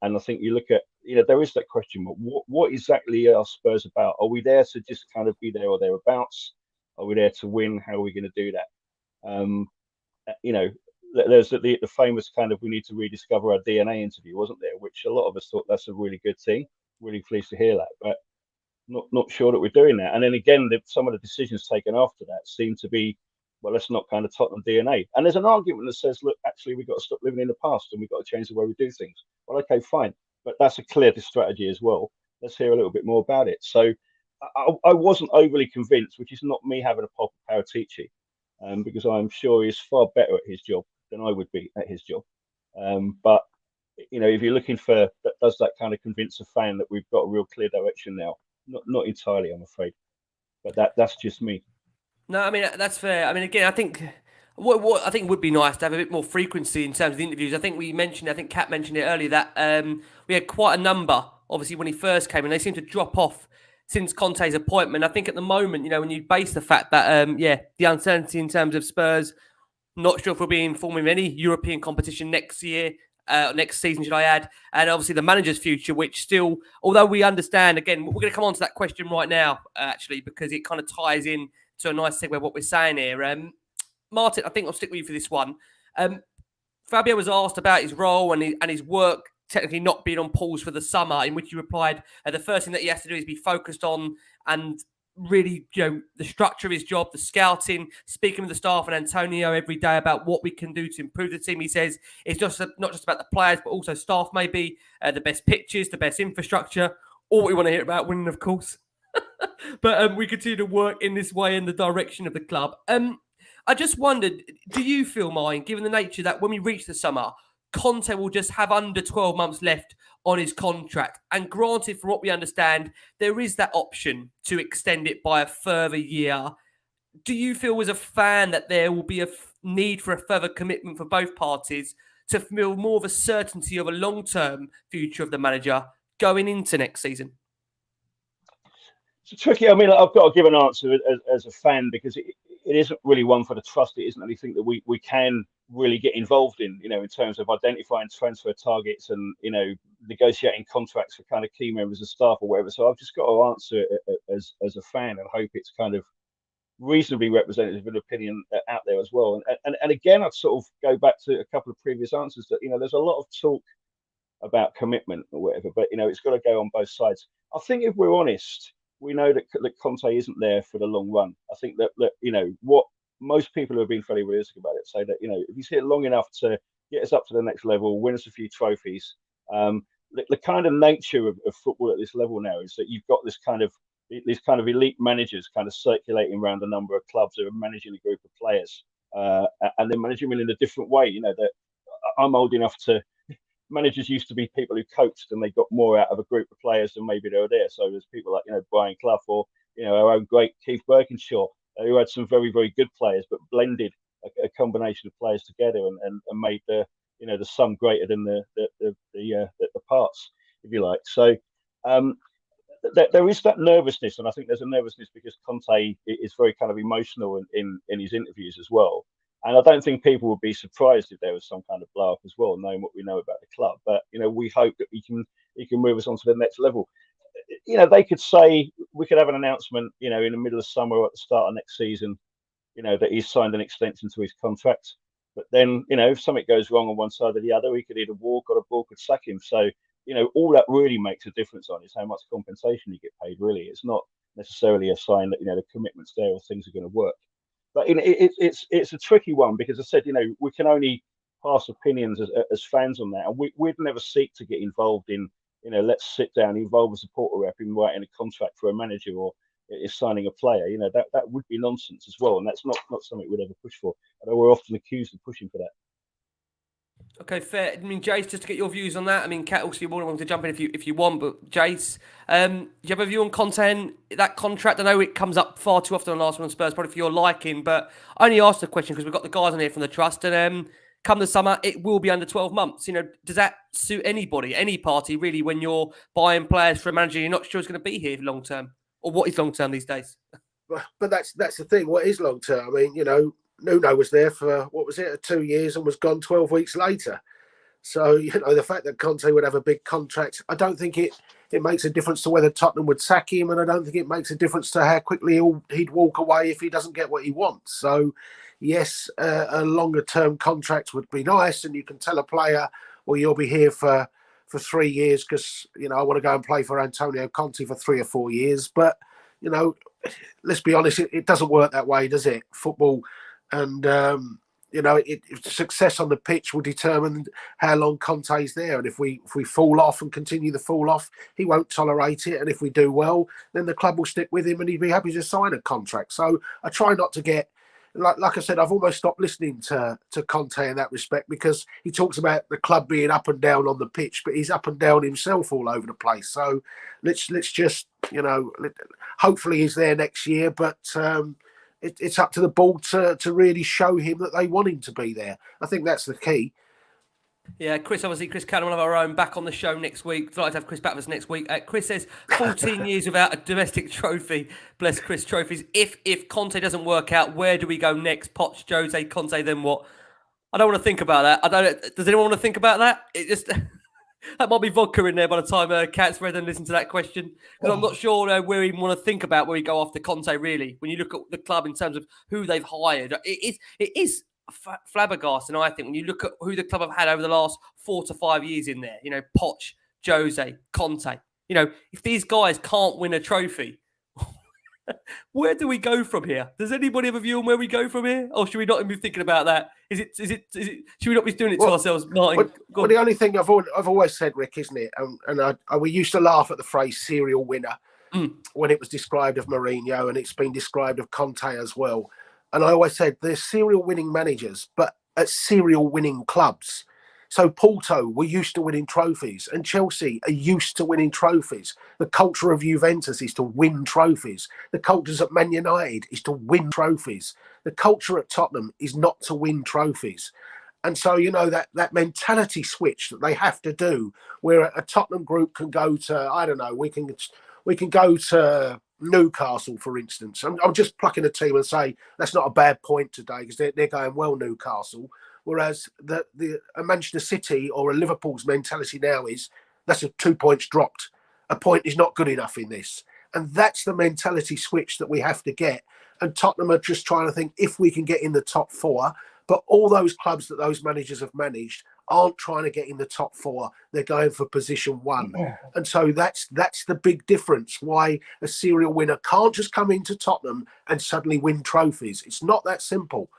And I think you look at, you know, there is that question, what exactly are Spurs about? Are we there to just kind of be there or thereabouts? Are we there to win? How are we going to do that? You know, there's the famous kind of we need to rediscover our DNA interview, wasn't there? Which a lot of us thought that's a really good thing. Really pleased to hear that, but not sure that we're doing that. And then again, some of the decisions taken after that seem to be, well, that's not kind of Tottenham DNA. And there's an argument that says, look, actually, we've got to stop living in the past and we've got to change the way we do things. Well, okay, fine. But that's a clear strategy as well. Let's hear a little bit more about it. So I wasn't overly convinced, which is not me having a pop at Paratici, because I'm sure he's far better at his job than I would be at his job. But, you know, if you're looking for, does that kind of convince a fan that we've got a real clear direction now? Not entirely, I'm afraid. But that's just me. No, I mean, that's fair. I mean, again, I think what I think would be nice to have a bit more frequency in terms of the interviews. I think Kat mentioned it earlier that we had quite a number, obviously, when he first came, and they seem to drop off since Conte's appointment. I think at the moment, you know, when you base the fact that, the uncertainty in terms of Spurs, not sure if we'll be informed of any European competition next year, next season, should I add, and obviously the manager's future, which still, although we understand, again, we're going to come on to that question right now, actually, because it kind of ties in to a nice segue what we're saying here. Martin, I think I'll stick with you for this one. Fabio was asked about his role and his work technically not being on pause for the summer, in which you replied, the first thing that he has to do is be focused on and really, the structure of his job, the scouting, speaking with the staff and Antonio every day about what we can do to improve the team. He says it's not just about the players, but also staff, maybe the best pitches, the best infrastructure, all we want to hear about winning, of course. But we continue to work in this way in the direction of the club. I just wondered, do you feel, Mine, given the nature that when we reach the summer, Conte will just have under 12 months left on his contract? And granted, from what we understand, there is that option to extend it by a further year. Do you feel as a fan that there will be a need for a further commitment for both parties to feel more of a certainty of a long-term future of the manager going into next season? It's tricky. I mean, I've got to give an answer as a fan, because it isn't really one for the trust. It isn't anything that we can really get involved in, in terms of identifying transfer targets and, negotiating contracts for kind of key members of staff or whatever. So I've just got to answer it as a fan and hope it's kind of reasonably representative of an opinion out there as well. And again, I'd sort of go back to a couple of previous answers that, there's a lot of talk about commitment or whatever, but, it's got to go on both sides. I think if we're honest, we know that Conte isn't there for the long run. I think that what most people who have been fairly realistic about it say that, if he's here long enough to get us up to the next level, win us a few trophies, the kind of nature of football at this level now is that you've got these kind of elite managers kind of circulating around a number of clubs who are managing a group of players, and then managing them in a different way. That I'm old enough to. Managers used to be people who coached and they got more out of a group of players than maybe they were there. So there's people like, Brian Clough or, our own great Keith Birkinshaw, who had some very, very good players, but blended a combination of players together and made the sum greater than the parts, if you like. So there is that nervousness. And I think there's a nervousness because Conte is very kind of emotional in his interviews as well. And I don't think people would be surprised if there was some kind of blow up as well, knowing what we know about the club. But we hope that he can move us on to the next level. They could say we could have an announcement, in the middle of summer or at the start of next season, that he's signed an extension to his contract. But then, if something goes wrong on one side or the other, he could either walk or the board could sack him. So, all that really makes a difference on is how much compensation you get paid. Really, it's not necessarily a sign that the commitment's there or things are going to work. But it's a tricky one because I said, we can only pass opinions as fans on that. And we'd never seek to get involved in, let's sit down, involve a supporter rep in writing a contract for a manager or is signing a player. That would be nonsense as well. And that's not something we'd ever push for. Although we're often accused of pushing for that. Okay, fair. I mean, Jace, just to get your views on that. I mean, Kat, also you're more than welcome to jump in if you want, but Jace, do you have a view on Conte and that contract? I know it comes up far too often on Arsenal and Spurs, probably for your liking, but I only asked the question because we've got the guys on here from the trust, and come the summer, it will be under 12 months. Does that suit anybody, any party, really, when you're buying players for a manager you're not sure is going to be here long term? Or what is long term these days? But that's the thing. What is long term? I mean, Nuno was there for, 2 years and was gone 12 weeks later. So, the fact that Conte would have a big contract, I don't think it makes a difference to whether Tottenham would sack him, and I don't think it makes a difference to how quickly he'd walk away if he doesn't get what he wants. So, yes, a longer-term contract would be nice, and you can tell a player, well, you'll be here for 3 years because, I want to go and play for Antonio Conte for 3 or 4 years. But, let's be honest, it doesn't work that way, does it? Football and... success on the pitch will determine how long Conte's there. And if we fall off and continue to fall off, he won't tolerate it. And if we do well, then the club will stick with him and he'd be happy to sign a contract. So I try not to get, like I said, I've almost stopped listening to Conte in that respect because he talks about the club being up and down on the pitch, but he's up and down himself all over the place. So let's just, hopefully he's there next year, but it's up to the board to really show him that they want him to be there. I think that's the key. Yeah, Chris Cannon, one of our own, back on the show next week. Delighted to have Chris back with us next week. Chris says 14 years without a domestic trophy. Bless Chris, trophies. If Conte doesn't work out, where do we go next? Poch, Jose, Conte, then what? I don't want to think about that. Does anyone want to think about that? It just... That might be vodka in there by the time Kat's read and listen to that question. Because I'm not sure where we want to think about where we go after Conte, really. When you look at the club in terms of who they've hired, it is flabbergasting, I think, when you look at who the club have had over the last 4 to 5 years in there. You know, Poch, Jose, Conte. You know, if these guys can't win a trophy, where do we go from here? Does anybody have a view on where we go from here? Or should we not be thinking about that? Is it? Should we not be doing it to ourselves, Martin? Well, the only thing I've always said, Rick, isn't it? We used to laugh at the phrase serial winner when it was described of Mourinho, and it's been described of Conte as well. And I always said there's serial winning managers, but at serial winning clubs. So Porto were used to winning trophies, and Chelsea are used to winning trophies. The culture of Juventus is to win trophies. The culture at Man United is to win trophies. The culture at Tottenham is not to win trophies. And so, you know, that mentality switch that they have to do, where a Tottenham group can go to, I don't know, we can go to Newcastle, for instance. I'm just plucking a team and say that's not a bad point today because they're going well, Newcastle. Whereas a Manchester City or a Liverpool's mentality now is that's 2 points dropped. A point is not good enough in this. And that's the mentality switch that we have to get. And Tottenham are just trying to think if we can get in the top 4. But all those clubs that those managers have managed aren't trying to get in the top 4. They're going for position 1. And so that's the big difference why a serial winner can't just come into Tottenham and suddenly win trophies. It's not that simple.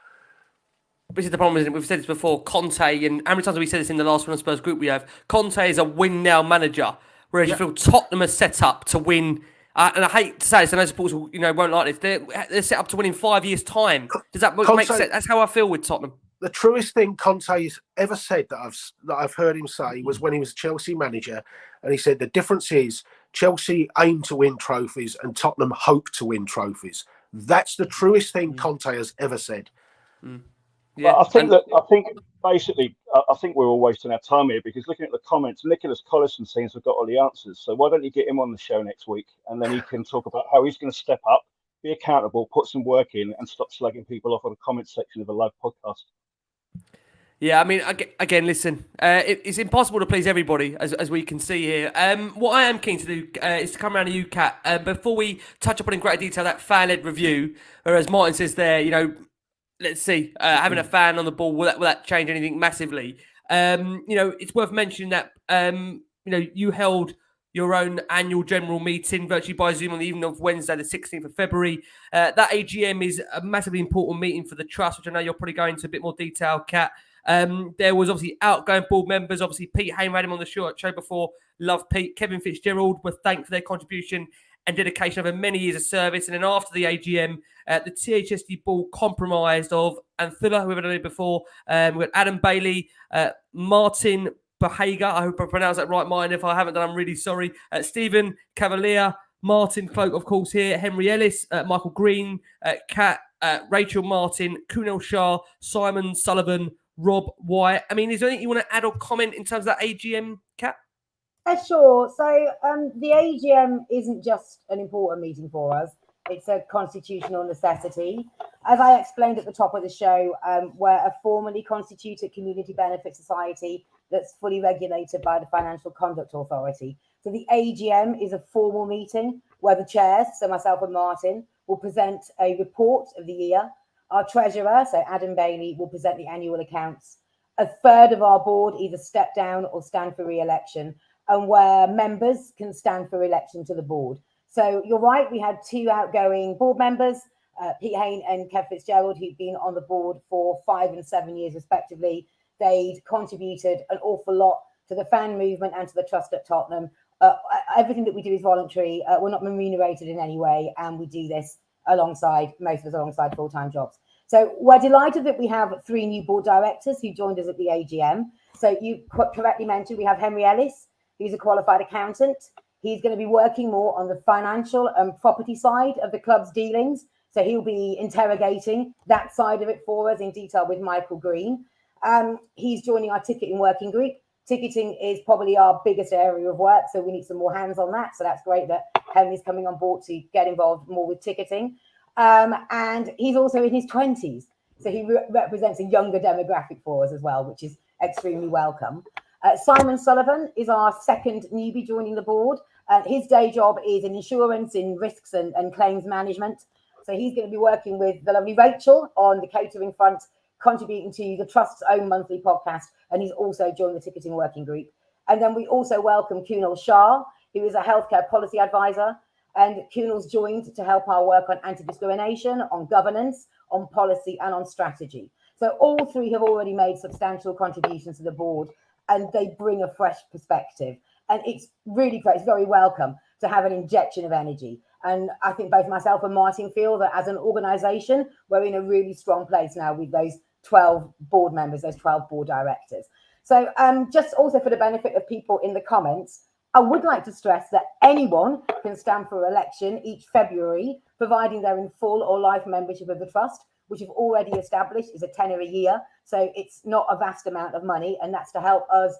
This is the problem, isn't it? We've said this before, Conte, and how many times have we said this in the last one Spurs group we have? Conte is a win-now manager, whereas you feel Tottenham are set up to win, and I hate to say this, I know supporters won't like this, they're set up to win in 5 years' time. Does that make sense? That's how I feel with Tottenham. The truest thing Conte's ever said that I've heard him say was when he was Chelsea manager, and he said the difference is Chelsea aim to win trophies and Tottenham hope to win trophies. That's the truest thing Conte has ever said. Yeah, I think basically we're all wasting our time here because looking at the comments, Nicholas Collison seems to have got all the answers. So why don't you get him on the show next week and then he can talk about how he's going to step up, be accountable, put some work in, and stop slugging people off on the comment section of a live podcast. Yeah, I mean, again, listen, it's impossible to please everybody, as we can see here. What I am keen to do is to come around to you, Kat, before we touch upon in greater detail that fan-led review, or as Martin says there, let's see, having a fan on the ball, will that change anything massively? It's worth mentioning that, you held your own annual general meeting virtually by Zoom on the evening of Wednesday, the 16th of February. That AGM is a massively important meeting for the Trust, which I know you'll probably go into a bit more detail, Kat. There was obviously outgoing board members. Obviously, Pete Hain had him on the show before. Love Pete. Kevin Fitzgerald were thanked for their contribution and dedication over many years of service. And then after the AGM, the THST board comprised of Anthula, who we've known before. We've got Adam Bailey, Martin Behaga. I hope I pronounced that right, Martin. If I haven't done, I'm really sorry. Stephen Cavalier, Martin Cloake, of course, here. Henry Ellis, Michael Green, Kat, Rachel Martin, Kunal Shah, Simon Sullivan, Rob White. I mean, is there anything you want to add or comment in terms of that AGM, Kat? Sure. So the AGM isn't just an important meeting for us. It's a constitutional necessity. As I explained at the top of the show, we're a formally constituted community benefit society that's fully regulated by the Financial Conduct Authority. So the AGM is a formal meeting where the chairs, so myself and Martin, will present a report of the year. Our treasurer, so Adam Bailey, will present the annual accounts. A third of our board either step down or stand for re-election, and where members can stand for election to the board. So you're right, we had 2 outgoing board members, Pete Hain and Kev Fitzgerald, who've been on the board for 5 and 7 years respectively. They'd contributed an awful lot to the fan movement and to the Trust at Tottenham. Everything that we do is voluntary. We're not remunerated in any way, and we do this alongside, most of us alongside full-time jobs. So we're delighted that we have 3 new board directors who joined us at the AGM. So you correctly mentioned we have Henry Ellis, who's a qualified accountant. He's going to be working more on the financial and property side of the club's dealings. So he'll be interrogating that side of it for us in detail with Michael Green. He's joining our ticketing working group. Ticketing is probably our biggest area of work, so we need some more hands on that. So that's great that Henry's coming on board to get involved more with ticketing. And he's also in his 20s. So he represents a younger demographic for us as well, which is extremely welcome. Simon Sullivan is our second newbie joining the board. His day job is in insurance, in risks and claims management. So he's going to be working with the lovely Rachel on the catering front, contributing to the Trust's own monthly podcast, and he's also joined the ticketing working group. And then we also welcome Kunal Shah, who is a healthcare policy advisor. And Kunal's joined to help our work on anti-discrimination, on governance, on policy, and on strategy. So all three have already made substantial contributions to the board, and they bring a fresh perspective. And it's really great, it's very welcome to have an injection of energy. And I think both myself and Martin feel that as an organisation, we're in a really strong place now with those 12 board members, those 12 board directors. So just also for the benefit of people in the comments, I would like to stress that anyone can stand for election each February, providing they're in full or life membership of the Trust, which we've already established is a tenner a year. So it's not a vast amount of money, and that's to help us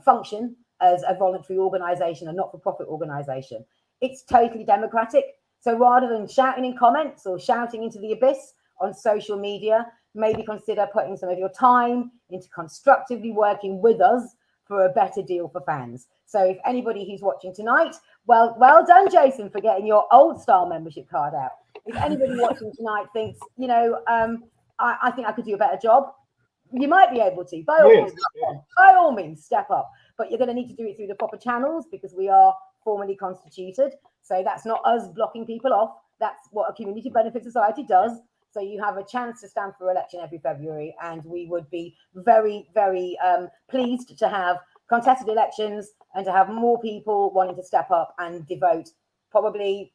function as a voluntary organisation, a not-for-profit organisation. It's totally democratic. So rather than shouting in comments or shouting into the abyss on social media, maybe consider putting some of your time into constructively working with us for a better deal for fans. So if anybody who's watching tonight, well done, Jason, for getting your old style membership card out. If anybody watching tonight thinks, I think I could do a better job, you might be able to. By all means, step up. But you're going to need to do it through the proper channels because we are formally constituted. So that's not us blocking people off. That's what a community benefit society does. So you have a chance to stand for election every February, and we would be very, very pleased to have contested elections and to have more people wanting to step up and devote probably,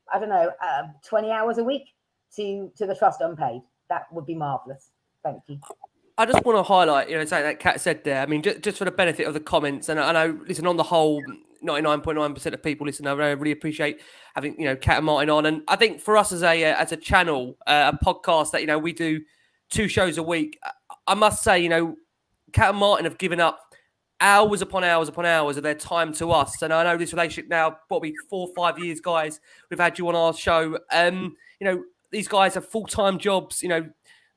20 hours a week to the Trust unpaid. That would be marvellous. Thank you. I just want to highlight, something that Kat said there. I mean, just for the benefit of the comments, and I know, listen, on the whole, 99.9% of people listen. I really appreciate having, Kat and Martin on. And I think for us as a channel, a podcast that, we do 2 shows a week, I must say, Kat and Martin have given up hours upon hours upon hours of their time to us. And I know this relationship now, probably 4 or 5 years, guys, we've had you on our show. These guys have full-time jobs,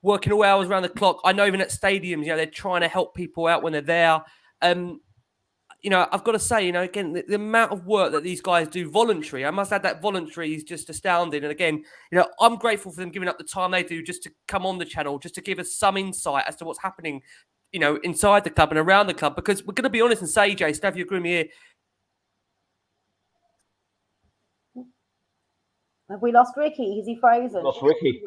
working all hours around the clock. I know even at stadiums, they're trying to help people out when they're there. I've got to say, again, the amount of work that these guys do voluntary, I must add that voluntary is just astounding. And again, I'm grateful for them giving up the time they do just to come on the channel, just to give us some insight as to what's happening, inside the club and around the club. Because we're going to be honest and say, Jay, Steph, you agree with me here. Have we lost Ricky? Is he frozen? Lost Ricky.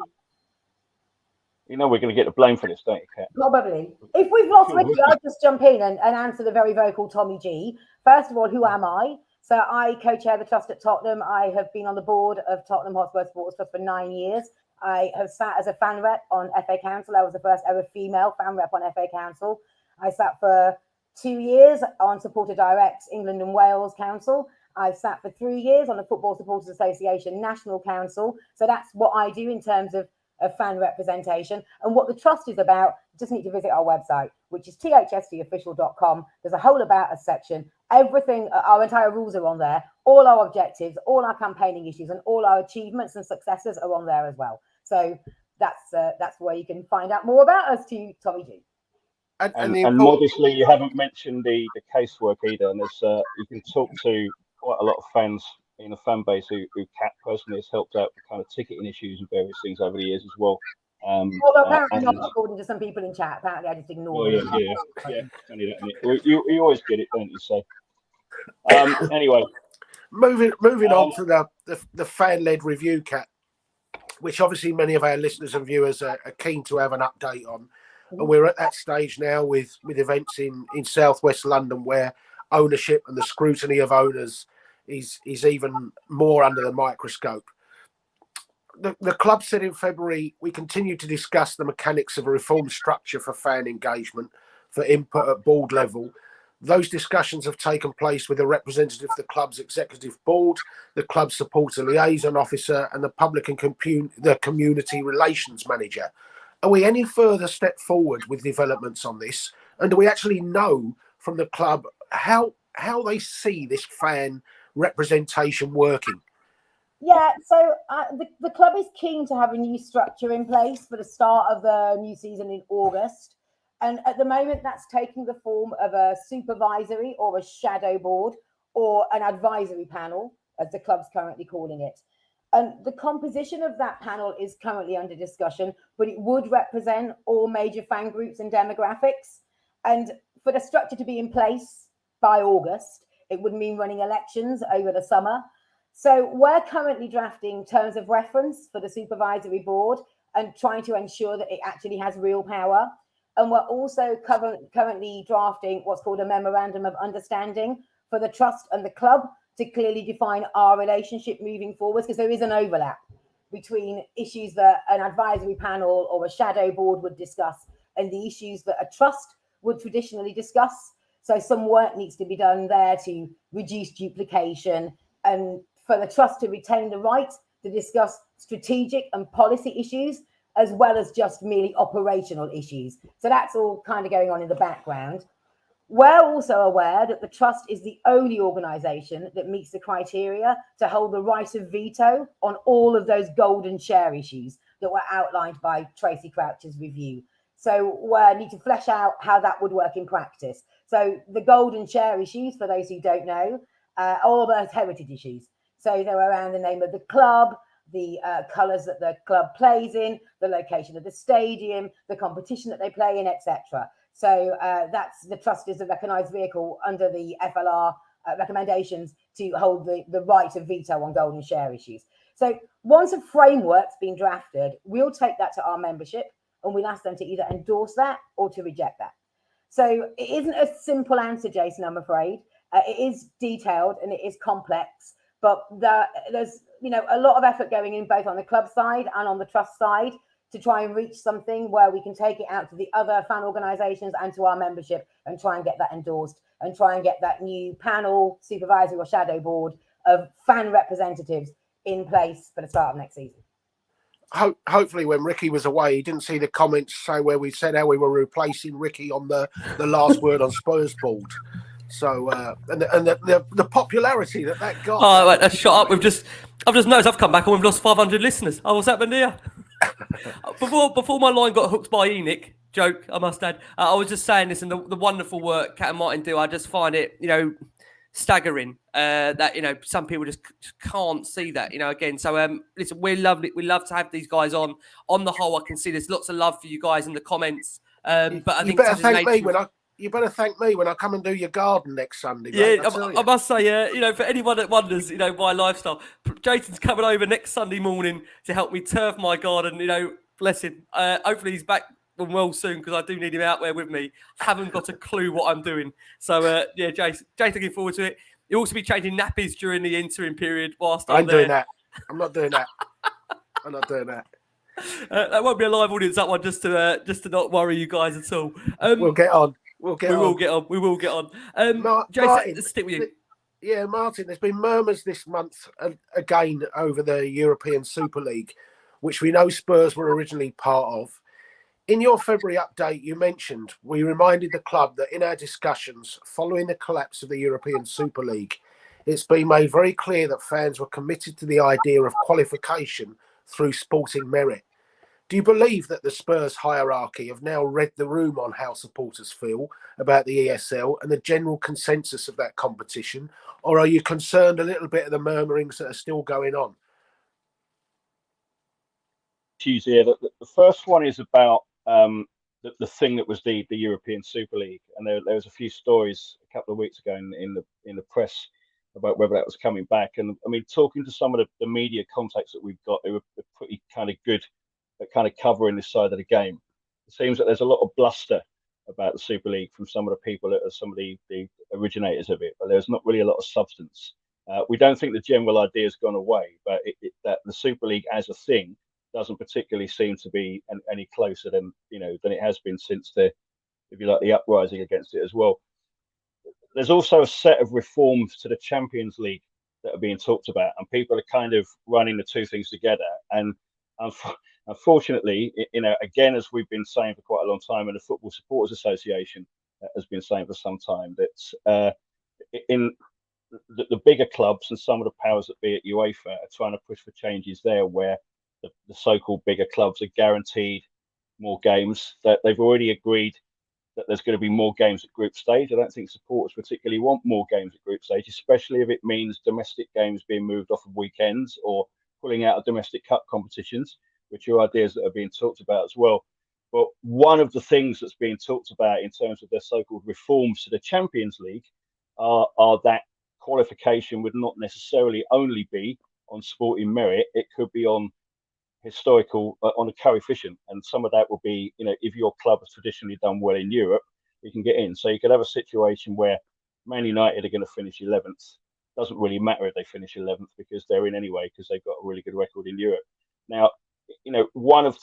We're going to get the blame for this, don't you, Kat? Probably. If we've lost Ricky, I'll just jump in and answer the very vocal Tommy G. First of all, who am I? So I co-chair the Trust at Tottenham. I have been on the board of Tottenham Hotspur Supporters Trust for 9 years. I have sat as a fan rep on FA Council. I was the first ever female fan rep on FA Council. I sat for 2 years on Supporter Direct's England and Wales Council. I've sat for 3 years on the Football Supporters Association National Council. So that's what I do in terms of fan representation. And what the Trust is about, just need to visit our website, which is THSTofficial.com. There's a whole about us section. Everything, our entire rules are on there. All our objectives, all our campaigning issues, and all our achievements and successes are on there as well. So that's where you can find out more about us, to Tommy G. And modestly, you haven't mentioned the casework either. And there's you can talk to quite a lot of fans in a fan base who Kat personally has helped out with kind of ticketing issues and various things over the years as well. Although apparently not according to some people in chat. Apparently I just ignored them. Yeah. Only that, you always get it, don't you? So anyway, moving on to the fan-led review, Kat, which obviously many of our listeners and viewers are keen to have an update on. And we're at that stage now with events in southwest London where ownership and the scrutiny of owners is even more under the microscope. The club said in February, we continue to discuss the mechanics of a reformed structure for fan engagement for input at board level. Those discussions have taken place with a representative of the club's executive board, the club supporter liaison officer, and the public and the community relations manager. Are we any further step forward with developments on this? And do we actually know from the club how they see this fan representation working? Yeah, so the club is keen to have a new structure in place for the start of the new season in August. And at the moment, that's taking the form of a supervisory or a shadow board or an advisory panel, as the club's currently calling it. And the composition of that panel is currently under discussion, but it would represent all major fan groups and demographics. And for the structure to be in place by August, it would mean running elections over the summer. So we're currently drafting terms of reference for the supervisory board and trying to ensure that it actually has real power. And we're also currently drafting what's called a memorandum of understanding for the trust and the club to clearly define our relationship moving forwards, because there is an overlap between issues that an advisory panel or a shadow board would discuss and the issues that a trust would traditionally discuss. So some work needs to be done there to reduce duplication and for the trust to retain the right to discuss strategic and policy issues as well as just merely operational issues. So that's all kind of going on in the background. We're also aware that the Trust is the only organisation that meets the criteria to hold the right of veto on all of those golden share issues that were outlined by Tracy Croucher's review. So we need to flesh out how that would work in practice. So the golden share issues, for those who don't know, are all those heritage issues. So they're around the name of the club, the colours that the club plays in, the location of the stadium, the competition that they play in, etc. So that's the trust is a recognised vehicle under the FLR recommendations to hold the right of veto on golden share issues. So once a framework's been drafted, we'll take that to our membership and we'll ask them to either endorse that or to reject that. So it isn't a simple answer, Jason, I'm afraid. It is detailed and it is complex, but there's a lot of effort going in both on the club side and on the trust side to try and reach something where we can take it out to the other fan organisations and to our membership and try and get that endorsed and try and get that new panel, supervisory or shadow board of fan representatives in place for the start of next season. Hopefully when Ricky was away, he didn't see the comments say where we said how we were replacing Ricky on the last word on Spurs board. So and the popularity that got. Oh, wait, that's shut up. I've just noticed I've come back and we've lost 500 listeners. Oh, what's happened here? Before my line got hooked by Enoch, joke I must add. I was just saying this and the wonderful work Kat and Martin do. I just find it staggering that some people just can't see that again. So listen, we love to have these guys on. On the whole, I can see there's lots of love for you guys in the comments. But I think you better thank me when I come and do your garden next Sunday. Yeah, I must say, for anyone that wonders, my lifestyle, Jason's coming over next Sunday morning to help me turf my garden. Bless him. Hopefully he's back and well soon because I do need him out there with me. Haven't got a clue what I'm doing. So Jason, looking forward to it. You'll also be changing nappies during the interim period whilst I'm there. doing that. I'm not doing that. I'm not doing that. That won't be a live audience, that one, just to not worry you guys at all. We'll get on. We will get on. Jason, Martin, stick with you. Yeah, Martin, there's been murmurs this month again over the European Super League, which we know Spurs were originally part of. In your February update, you mentioned we reminded the club that in our discussions following the collapse of the European Super League, it's been made very clear that fans were committed to the idea of qualification through sporting merit. Do you believe that the Spurs hierarchy have now read the room on how supporters feel about the ESL and the general consensus of that competition? Or are you concerned a little bit of the murmurings that are still going on? The first one is about the thing that was the European Super League. And there was a few stories a couple of weeks ago in the press about whether that was coming back. And I mean, talking to some of the media contacts that we've got, they were pretty kind of good at kind of covering this side of the game. It seems that there's a lot of bluster about the Super League from some of the people that are some of the originators of it, but there's not really a lot of substance. We don't think the general idea has gone away, but that the Super League as a thing doesn't particularly seem to be any closer than it has been since the uprising against it as well. There's also a set of reforms to the Champions League that are being talked about, and people are kind of running the two things together. And unfortunately, again, as we've been saying for quite a long time, and the Football Supporters Association has been saying for some time, that in the bigger clubs and some of the powers that be at UEFA are trying to push for changes there, where the so-called bigger clubs are guaranteed more games. That they've already agreed that there's going to be more games at group stage. I don't think supporters particularly want more games at group stage, especially if it means domestic games being moved off of weekends or pulling out of domestic cup competitions, which are ideas that are being talked about as well. But one of the things that's being talked about in terms of their so-called reforms to the Champions League are that qualification would not necessarily only be on sporting merit. It could be on historical, on a coefficient. And some of that will be, if your club has traditionally done well in Europe, you can get in. So you could have a situation where Man United are going to finish 11th. Doesn't really matter if they finish 11th because they're in anyway because they've got a really good record in Europe. Now, one of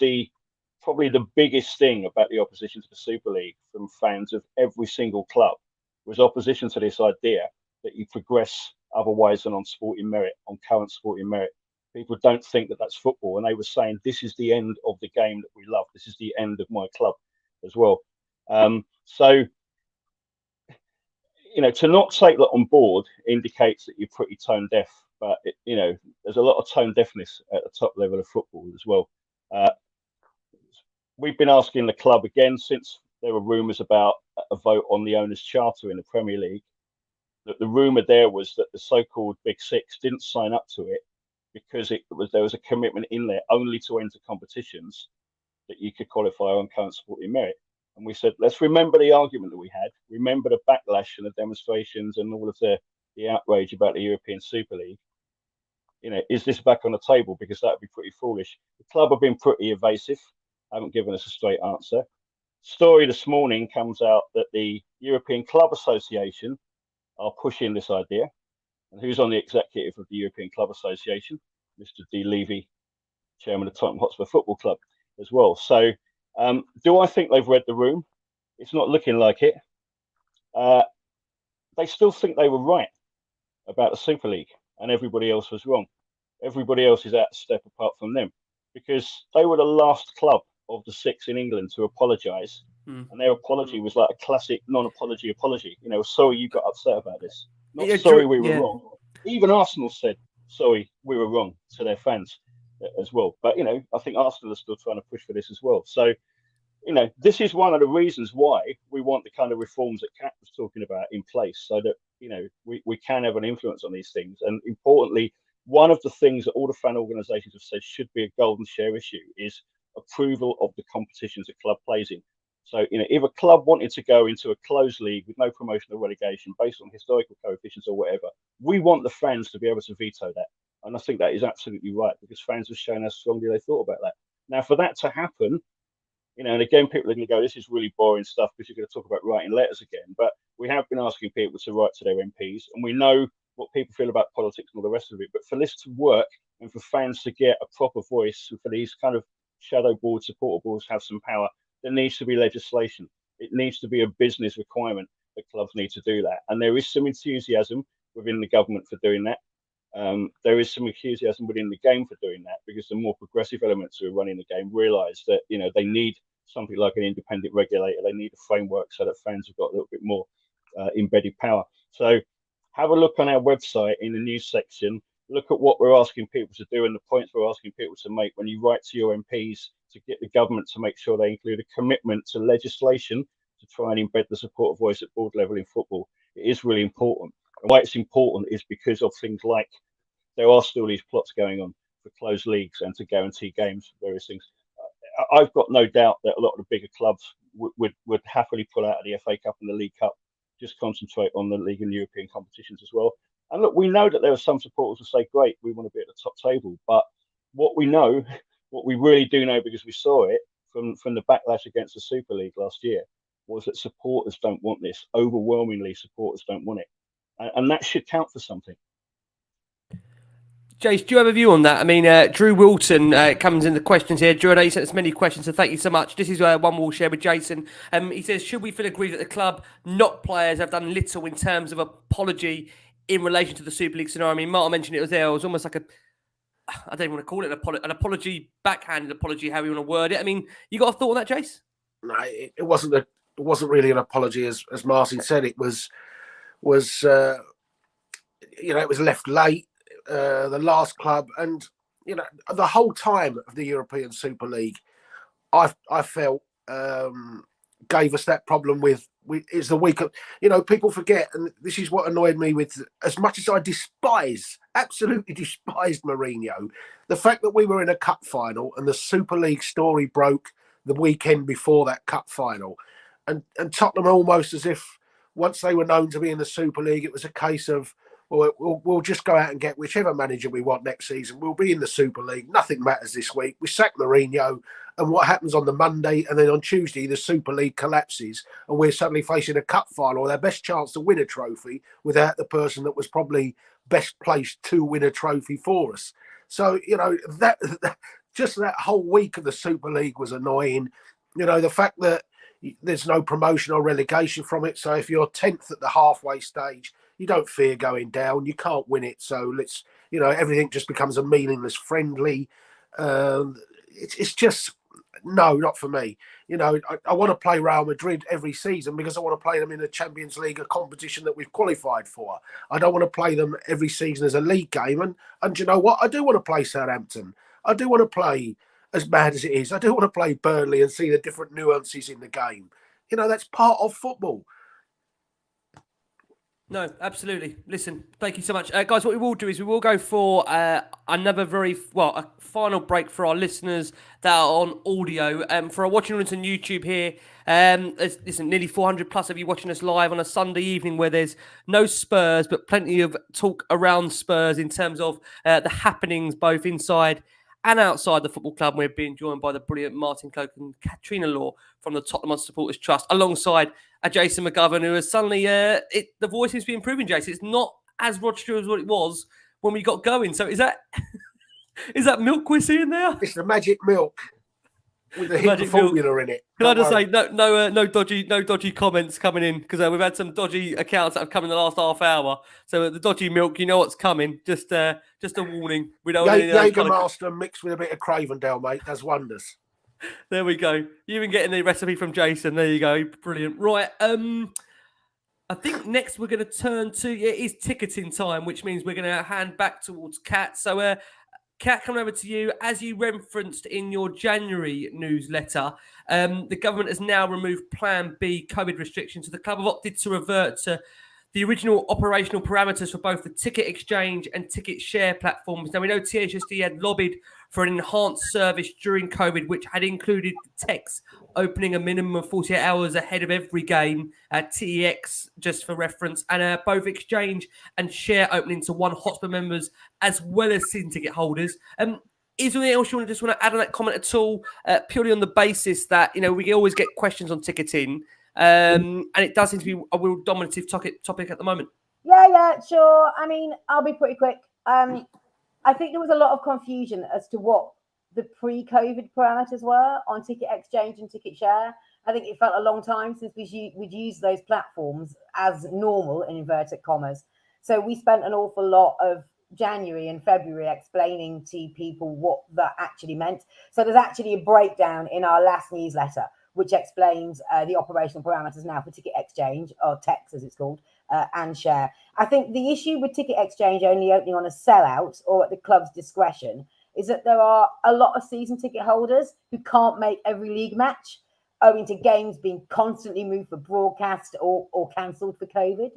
probably the biggest thing about the opposition to the Super League from fans of every single club was opposition to this idea that you progress otherwise than on sporting merit, on current sporting merit. People don't think that that's football, and they were saying this is the end of the game that we love. This is the end of my club as well. So to not take that on board indicates that you're pretty tone deaf. But there's a lot of tone deafness at the top level of football as well. We've been asking the club again since there were rumours about a vote on the owners' charter in the Premier League. That the rumour there was that the so-called Big Six didn't sign up to it because there was a commitment in there only to enter competitions that you could qualify on current sporting merit. And we said, let's remember the argument that we had, remember the backlash and the demonstrations and all of the outrage about the European Super League. Is this back on the table? Because that would be pretty foolish. The club have been pretty evasive, haven't given us a straight answer. Story this morning comes out that the European Club Association are pushing this idea. And who's on the executive of the European Club Association? Mr. D. Levy, chairman of Tottenham Hotspur Football Club as well. So do I think they've read the room? It's not looking like it. They still think they were right about the Super League and everybody else was wrong. Everybody else is out of step apart from them because they were the last club of the six in England to apologise. And their apology was like a classic non-apology apology. Sorry you got upset about this. Not sorry we were wrong. Even Arsenal said, sorry, we were wrong to their fans as well. But, I think Arsenal are still trying to push for this as well. So, this is one of the reasons why we want the kind of reforms that Kat was talking about in place so that, we can have an influence on these things. And importantly, one of the things that all the fan organisations have said should be a golden share issue is approval of the competitions a club plays in. So, if a club wanted to go into a closed league with no promotion or relegation based on historical coefficients or whatever, we want the fans to be able to veto that. And I think that is absolutely right because fans have shown how strongly they thought about that. Now, for that to happen, and again, people are going to go, this is really boring stuff because you're going to talk about writing letters again. But we have been asking people to write to their MPs and we know what people feel about politics and all the rest of it. But for this to work and for fans to get a proper voice and for these kind of shadow boards, supporter boards have some power, there needs to be legislation. It needs to be a business requirement that clubs need to do that. And there is some enthusiasm within the government for doing that. There is some enthusiasm within the game for doing that because the more progressive elements who are running the game realise that, they need something like an independent regulator. They need a framework so that fans have got a little bit more embedded power. So have a look on our website in the news section. Look at what we're asking people to do and the points we're asking people to make when you write to your MPs to get the government to make sure they include a commitment to legislation to try and embed the support of voice at board level in football. It is really important. And why it's important is because of things like there are still these plots going on for closed leagues and to guarantee games, various things. I've got no doubt that a lot of the bigger clubs would happily pull out of the FA Cup and the League Cup, just concentrate on the league and European competitions as well. And look, we know that there are some supporters who say, great, we want to be at the top table. But what we really do know, because we saw it from the backlash against the Super League last year, was that supporters don't want this. Overwhelmingly, supporters don't want it. And that should count for something. Jace, do you have a view on that? I mean, Drew Wilton comes in the questions here. Drew, I know you sent us many questions, so thank you so much. This is one we'll share with Jason. He says, should we feel aggrieved that the club, not players, have done little in terms of apology in relation to the Super League scenario? I mean, Martin mentioned it was there. It was almost like I don't even want to call it an apology, backhanded apology, how you want to word it. I mean, you got a thought on that, Jace? No, it wasn't really an apology, as Martin said. It was it was left late. The last club, and the whole time of the European Super League, I felt gave us that problem with is the week of, people forget, and this is what annoyed me with, as much as I absolutely despised Mourinho, the fact that we were in a cup final and the Super League story broke the weekend before that cup final, and Tottenham almost as if once they were known to be in the Super League, it was a case of, well, we'll just go out and get whichever manager we want next season. We'll be in the Super League. Nothing matters this week. We sack Mourinho, and what happens on the Monday and then on Tuesday, the Super League collapses, and we're suddenly facing a cup final, their best chance to win a trophy without the person that was probably best placed to win a trophy for us. So, that just that whole week of the Super League was annoying. The fact that there's no promotion or relegation from it. So if you're 10th at the halfway stage, you don't fear going down. You can't win it. So everything just becomes a meaningless friendly. It's just, no, not for me. I want to play Real Madrid every season because I want to play them in a Champions League, a competition that we've qualified for. I don't want to play them every season as a league game. And you know what? I do want to play Southampton. I do want to play, as mad as it is, I do want to play Burnley and see the different nuances in the game. That's part of football. No, absolutely. Listen, thank you so much. Guys, what we will do is we will go for another a final break for our listeners that are on audio. For our watching audience on YouTube here, there's nearly 400 plus of you watching us live on a Sunday evening where there's no Spurs, but plenty of talk around Spurs in terms of the happenings both inside and outside the football club. We're being joined by the brilliant Martin Cloake and Katrina Law from the Tottenham Hotspur Supporters Trust, alongside Jason McGovern, who has suddenly, the voice seems to be improving, Jason. It's not as Rochester as what it was when we got going. So is that milk we're seeing there? It's the magic milk with the hidden formula in it. Can I just say, no dodgy comments coming in, because we've had some dodgy accounts that have come in the last half hour. So the dodgy milk, you know what's coming. Just a warning. We don't want Jägermaster mixed with a bit of Cravendale, mate, does wonders. There we go. You've been getting the recipe from Jason. There you go. Brilliant. Right. I think next we're going to turn to, it is ticketing time, which means we're going to hand back towards Kat. So, Kat, coming over to you. As you referenced in your January newsletter, the government has now removed Plan B COVID restrictions. So the club have opted to revert to the original operational parameters for both the ticket exchange and ticket share platforms. Now, we know THST had lobbied for an enhanced service during COVID, which had included text opening a minimum of 48 hours ahead of every game, TEX, just for reference, and both exchange and share opening to one Hotspur members as well as season ticket holders. Is there anything else you want to add on that comment at all? Purely on the basis that, we always get questions on ticketing, and it does seem to be a real dominative topic at the moment. Yeah, sure. I mean, I'll be pretty quick. I think there was a lot of confusion as to what the pre-COVID parameters were on ticket exchange and ticket share. I think it felt a long time since we'd used those platforms as normal, in inverted commas. So we spent an awful lot of January and February explaining to people what that actually meant. So there's actually a breakdown in our last newsletter, which explains the operational parameters now for ticket exchange, or TEX as it's called, and share. I think the issue with ticket exchange only opening on a sellout or at the club's discretion is that there are a lot of season ticket holders who can't make every league match owing to games being constantly moved for broadcast or cancelled for COVID,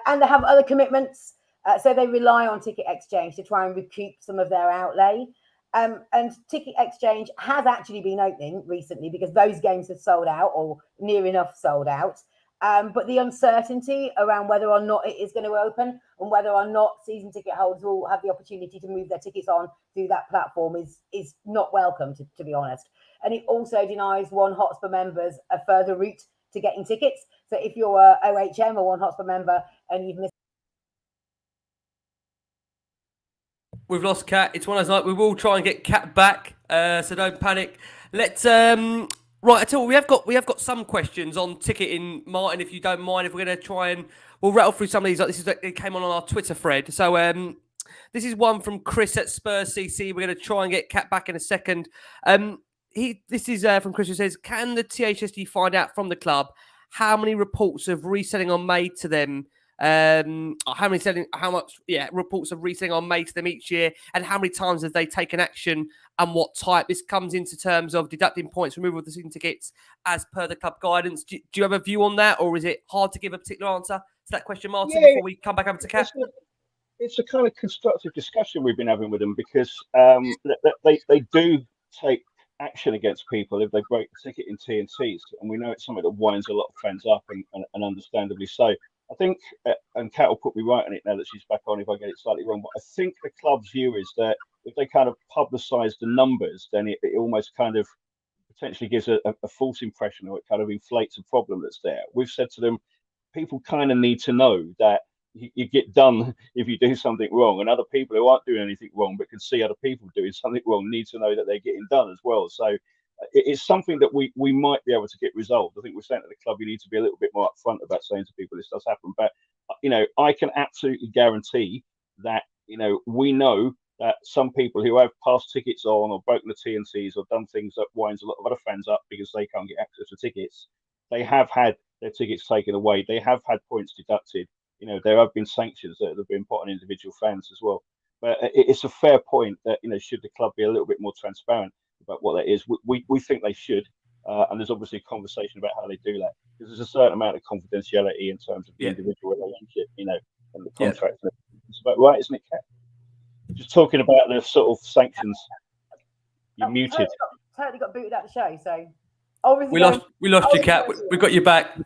and they have other commitments. So they rely on ticket exchange to try and recoup some of their outlay. And ticket exchange has actually been opening recently because those games have sold out or near enough sold out. But the uncertainty around whether or not it is going to open and whether or not season ticket holders will have the opportunity to move their tickets on through that platform is not welcome, to be honest. And it also denies One Hotspur members a further route to getting tickets. So if you're a OHM or One Hotspur member and you've missed... We've lost Kat. It's one of those nights. We will try and get Kat back, so don't panic. Let's... Right, I tell you, we have got some questions on ticketing, Martin. If you don't mind, if we're going to try and we'll rattle through some of these. It came on our Twitter thread. So this is one from Chris at Spurs CC. We're going to try and get Kat back in a second. This is from Chris, who says, "Can the THST find out from the club how many reports of reselling are made to them How much reports of reselling are made to them each year, and how many times have they taken action, and what type? This comes into terms of deducting points, removal of the season tickets as per the club guidance. Do you have a view on that, or is it hard to give a particular answer to that question, Martin, before we come back over to Kat? It's a kind of constructive discussion we've been having with them, because they do take action against people if they break the ticket in T&Ts, and we know it's something that winds a lot of fans up, and understandably so. I think, and Kat will put me right on it now that she's back on if I get it slightly wrong, but I think the club's view is that if they kind of publicise the numbers, then it almost kind of potentially gives a false impression, or it kind of inflates a problem that's there. We've said to them, people kind of need to know that you get done if you do something wrong, and other people who aren't doing anything wrong but can see other people doing something wrong need to know that they're getting done as well. So it's something that we might be able to get resolved. I think we're saying to the club, you need to be a little bit more upfront about saying to people this does happen. But I can absolutely guarantee that we know that some people who have passed tickets on, or broken the T&Cs, or done things that winds a lot of other fans up because they can't get access to tickets, they have had their tickets taken away, they have had points deducted. There have been sanctions that have been put on individual fans as well. But it's a fair point that, should the club be a little bit more transparent about what that is? We think they should. And there's obviously a conversation about how they do that, because there's a certain amount of confidentiality in terms of the individual relationship, and the contract. Yeah. It's about right, isn't it, Kat? Just talking about the sort of sanctions. You're muted. Totally got booted out of the show. So obviously we lost you, Kat. We got you back.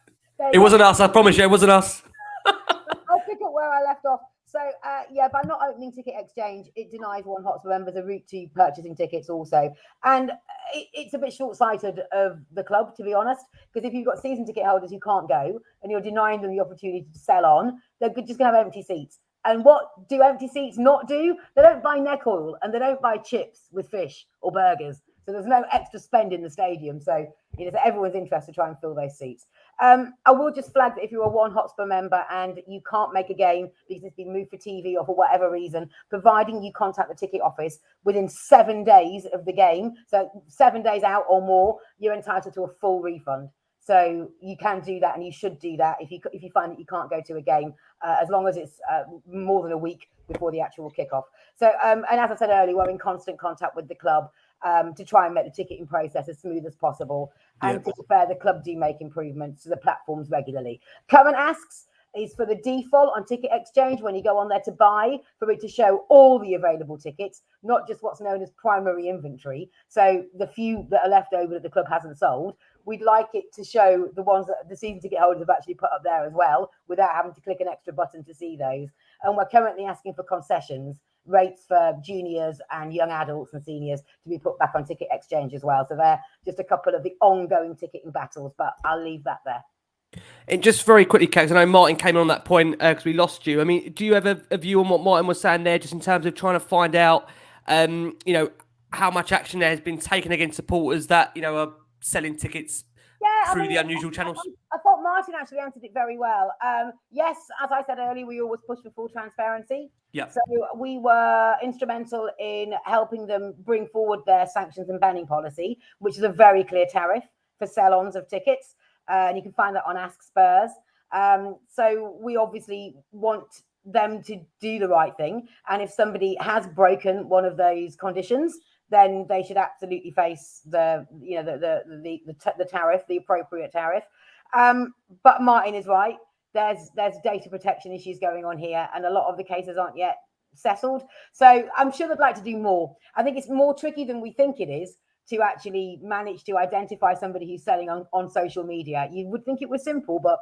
It wasn't us. I promise you, it wasn't us. I'll pick up where I left off. So, by not opening Ticket Exchange, it denies One Hotspur members a route to purchasing tickets also. And it's a bit short-sighted of the club, to be honest, because if you've got season ticket holders who can't go and you're denying them the opportunity to sell on, they're just going to have empty seats. And what do empty seats not do? They don't buy neck oil, and they don't buy chips with fish or burgers. So there's no extra spend in the stadium. So it's everyone's interest to try and fill those seats. I will just flag that if you're a One Hotspur member and you can't make a game because it's been moved for TV or for whatever reason, providing you contact the ticket office within 7 days of the game, so 7 days out or more, you're entitled to a full refund. So you can do that, and you should do that if you find that you can't go to a game, as long as it's more than a week before the actual kickoff. So, and as I said earlier, we're in constant contact with the club to try and make the ticketing process as smooth as possible. And to be fair, the club do make improvements to the platforms regularly. Current asks is for the default on Ticket Exchange, when you go on there to buy, for it to show all the available tickets, not just what's known as primary inventory. So the few that are left over that the club hasn't sold, we'd like it to show the ones that the season ticket holders have actually put up there as well, without having to click an extra button to see those. And we're currently asking for concessions, rates for juniors and young adults and seniors to be put back on Ticket Exchange as well. So they're just a couple of the ongoing ticketing battles, but I'll leave that there. And just very quickly, Kate, I know Martin came on that point because we lost you. I mean, do you have a view on what Martin was saying there, just in terms of trying to find out, how much action there has been taken against supporters that, are selling tickets through the unusual channels? I thought Martin actually answered it very well. Yes, as I said earlier, we always push for full transparency. Yeah. So we were instrumental in helping them bring forward their sanctions and banning policy, which is a very clear tariff for sell-ons of tickets. And you can find that on Ask Spurs. So we obviously want them to do the right thing. And if somebody has broken one of those conditions, then they should absolutely face the tariff, the appropriate tariff. But Martin is right. There's data protection issues going on here, and a lot of the cases aren't yet settled. So I'm sure they'd like to do more. I think it's more tricky than we think it is to actually manage to identify somebody who's selling on social media. You would think it was simple, but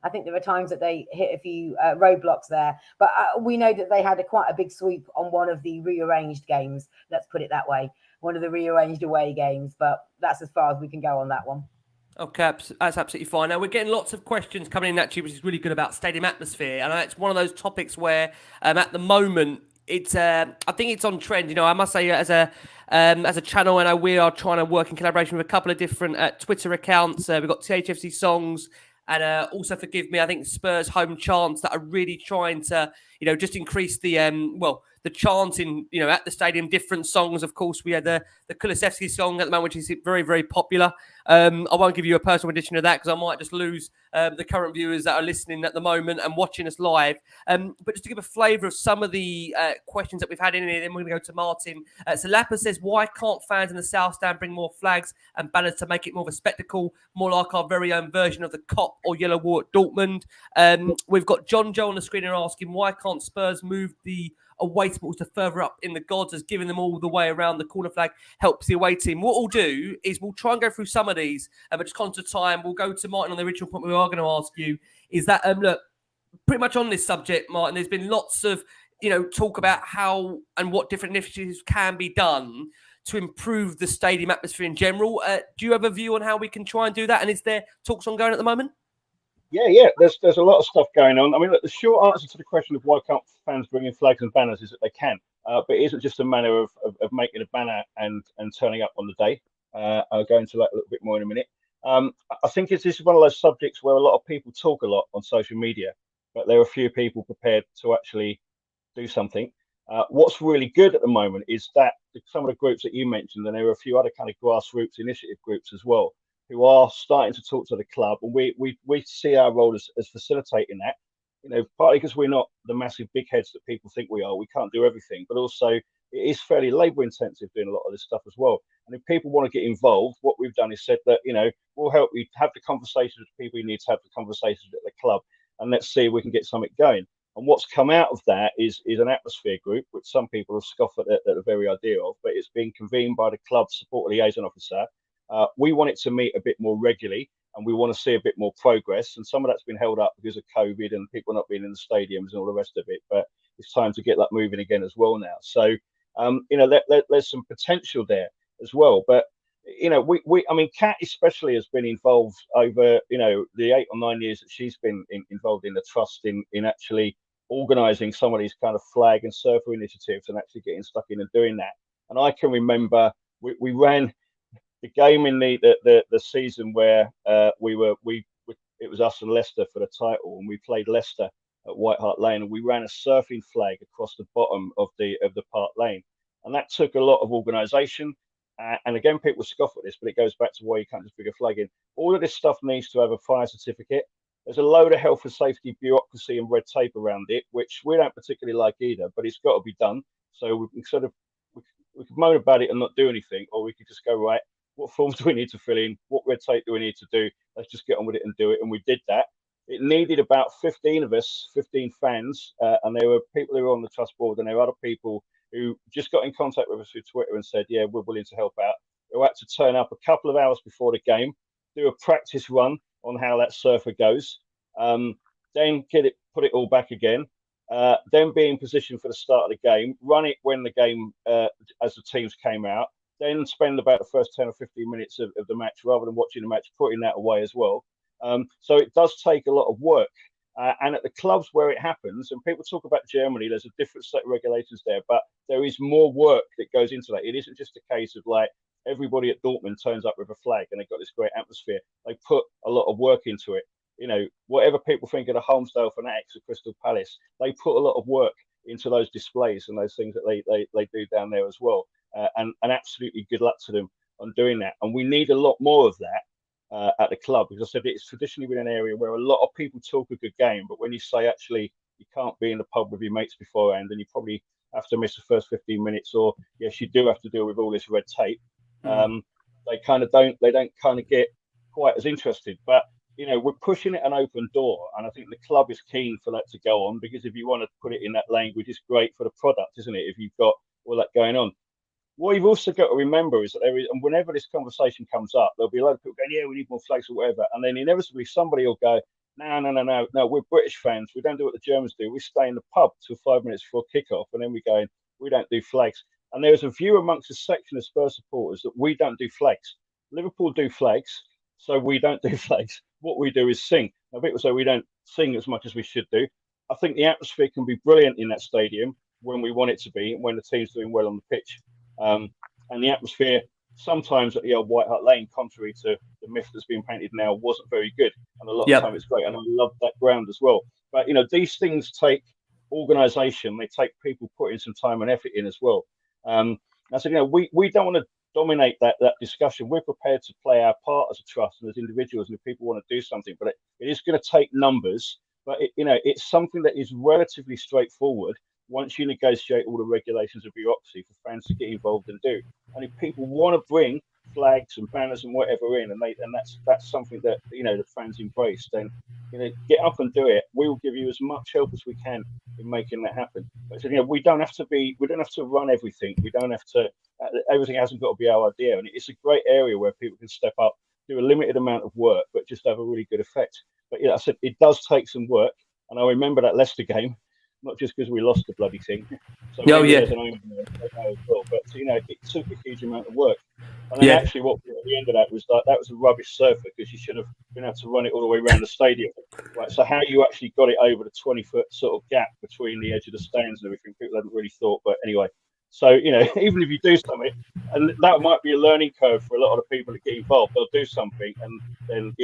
I think there are times that they hit a few roadblocks there. But we know that they had quite a big sweep on one of the rearranged games. Let's put it that way. One of the rearranged away games. But that's as far as we can go on that one. Okay, that's absolutely fine. Now, we're getting lots of questions coming in, actually, which is really good, about stadium atmosphere. And it's one of those topics where, at the moment, it's I think it's on trend. I must say, as a channel, and we are trying to work in collaboration with a couple of different Twitter accounts. We've got THST songs, and also, forgive me, I think Spurs home chants that are really trying to, just increase the the chanting, at the stadium, different songs. Of course, we had the Kulusevski song at the moment, which is very, very popular. I won't give you a personal edition of that because I might just lose the current viewers that are listening at the moment and watching us live. But just to give a flavour of some of the questions that we've had in here, then we're going to go to Martin. So Lapa says, why can't fans in the South Stand bring more flags and banners to make it more of a spectacle, more like our very own version of the Kop or Yellow Wall at Dortmund? We've got John Joe on the screen here asking, why can't Spurs move the away supporters to further up in the gods, as giving them all the way around the corner flag helps the away team? What we'll do is we'll try and go through some of these, but just conscious of time, we'll go to Martin on the original point we are going to ask you, is that, look, pretty much on this subject, Martin, there's been lots of, talk about how and what different initiatives can be done to improve the stadium atmosphere in general. Do you have a view on how we can try and do that? And is there talks ongoing at the moment? Yeah. There's a lot of stuff going on. I mean, look, the short answer to the question of why can't fans bring in flags and banners is that they can. But it isn't just a matter of making a banner and turning up on the day. I'll go into that a little bit more in a minute. I think this is one of those subjects where a lot of people talk a lot on social media, but there are few people prepared to actually do something. What's really good at the moment is that some of the groups that you mentioned, and there are a few other kind of grassroots initiative groups as well, who are starting to talk to the club, and we see our role as facilitating that. Partly because we're not the massive big heads that people think we are. We can't do everything, but also it is fairly labour intensive doing a lot of this stuff as well. And if people want to get involved, what we've done is said that we'll help you have the conversations with the people you need to have the conversations at the club, and let's see if we can get something going. And what's come out of that is an atmosphere group, which some people have scoffed at the very idea of, but it's been convened by the club support liaison officer. We want it to meet a bit more regularly, and we want to see a bit more progress. And some of that's been held up because of COVID and people not being in the stadiums and all the rest of it. But it's time to get that moving again as well now. So, there's some potential there as well. But I mean, Kat especially has been involved over the 8 or 9 years that she's been involved in the trust in actually organising some of these kind of flag and surfer initiatives and actually getting stuck in and doing that. And I can remember we ran the game in the season where it was us and Leicester for the title, and we played Leicester at White Hart Lane, and we ran a surfing flag across the bottom of the Park Lane, and that took a lot of organisation. And again, people scoff at this, but it goes back to why you can't just bring a flag in. All of this stuff needs to have a fire certificate. There's a load of health and safety bureaucracy and red tape around it, which we don't particularly like either, but it's got to be done. So we could moan about it and not do anything, or we could just go, right, what forms do we need to fill in? What red tape do we need to do? Let's just get on with it and do it. And we did that. It needed about 15 of us, 15 fans, and there were people who were on the trust board, and there were other people who just got in contact with us through Twitter and said, yeah, we're willing to help out. Who had to turn up a couple of hours before the game, do a practice run on how that surfer goes, then put it all back again, then be in position for the start of the game, run it when the game, as the teams came out, then spend about the first 10 or 15 minutes of the match rather than watching the match, putting that away as well. So it does take a lot of work. And at the clubs where it happens, and people talk about Germany, there's a different set of regulations there, but there is more work that goes into that. It isn't just a case of like everybody at Dortmund turns up with a flag and they've got this great atmosphere. They put a lot of work into it. Whatever people think of the Holmesdale Fanatics of Crystal Palace, they put a lot of work into those displays and those things that they do down there as well. And absolutely good luck to them on doing that. And we need a lot more of that. At the club, because I said it's traditionally been an area where a lot of people talk a good game, but when you say actually you can't be in the pub with your mates beforehand and you probably have to miss the first 15 minutes, or yes, you do have to deal with all this red tape, they don't kind of get quite as interested. But we're pushing it an open door, and I think the club is keen for that to go on, because if you want to put it in that language, it's great for the product, isn't it? If you've got all that going on. What you've also got to remember is that and whenever this conversation comes up, there'll be a lot of people going, yeah, we need more flags or whatever. And then inevitably somebody will go, no, we're British fans. We don't do what the Germans do. We stay in the pub till 5 minutes before kickoff. And then we go, we don't do flags. And there's a view amongst a section of Spurs supporters that we don't do flags. Liverpool do flags, so we don't do flags. What we do is sing. Now, people say we don't sing as much as we should do. I think the atmosphere can be brilliant in that stadium when we want it to be, when the team's doing well on the pitch. And the atmosphere sometimes at the old White Hart Lane, contrary to the myth that's being painted now, wasn't very good. And a lot of the time it's great. And I love that ground as well. But, these things take organisation. They take people putting some time and effort in as well. I said, we don't want to dominate that discussion. We're prepared to play our part as a trust and as individuals, and if people want to do something, but it is going to take numbers. But it's something that is relatively straightforward once you negotiate all the regulations and bureaucracy for fans to get involved and do. And if people want to bring flags and banners and whatever in, and that's something that the fans embrace, then get up and do it. We will give you as much help as we can in making that happen. But so, we don't have to run everything. We don't have to. Everything hasn't got to be our idea, and it's a great area where people can step up, do a limited amount of work, but just have a really good effect. But I said it does take some work, and I remember that Leicester game, not just because we lost the bloody thing. So as well, but it took a huge amount of work. And then actually, what at the end of that was a rubbish surfer, because you should have been able to run it all the way around the stadium. Right. So how you actually got it over the 20-foot sort of gap between the edge of the stands and everything, people hadn't really thought. But anyway, so even if you do something, and that might be a learning curve for a lot of the people that get involved, they'll do something, and then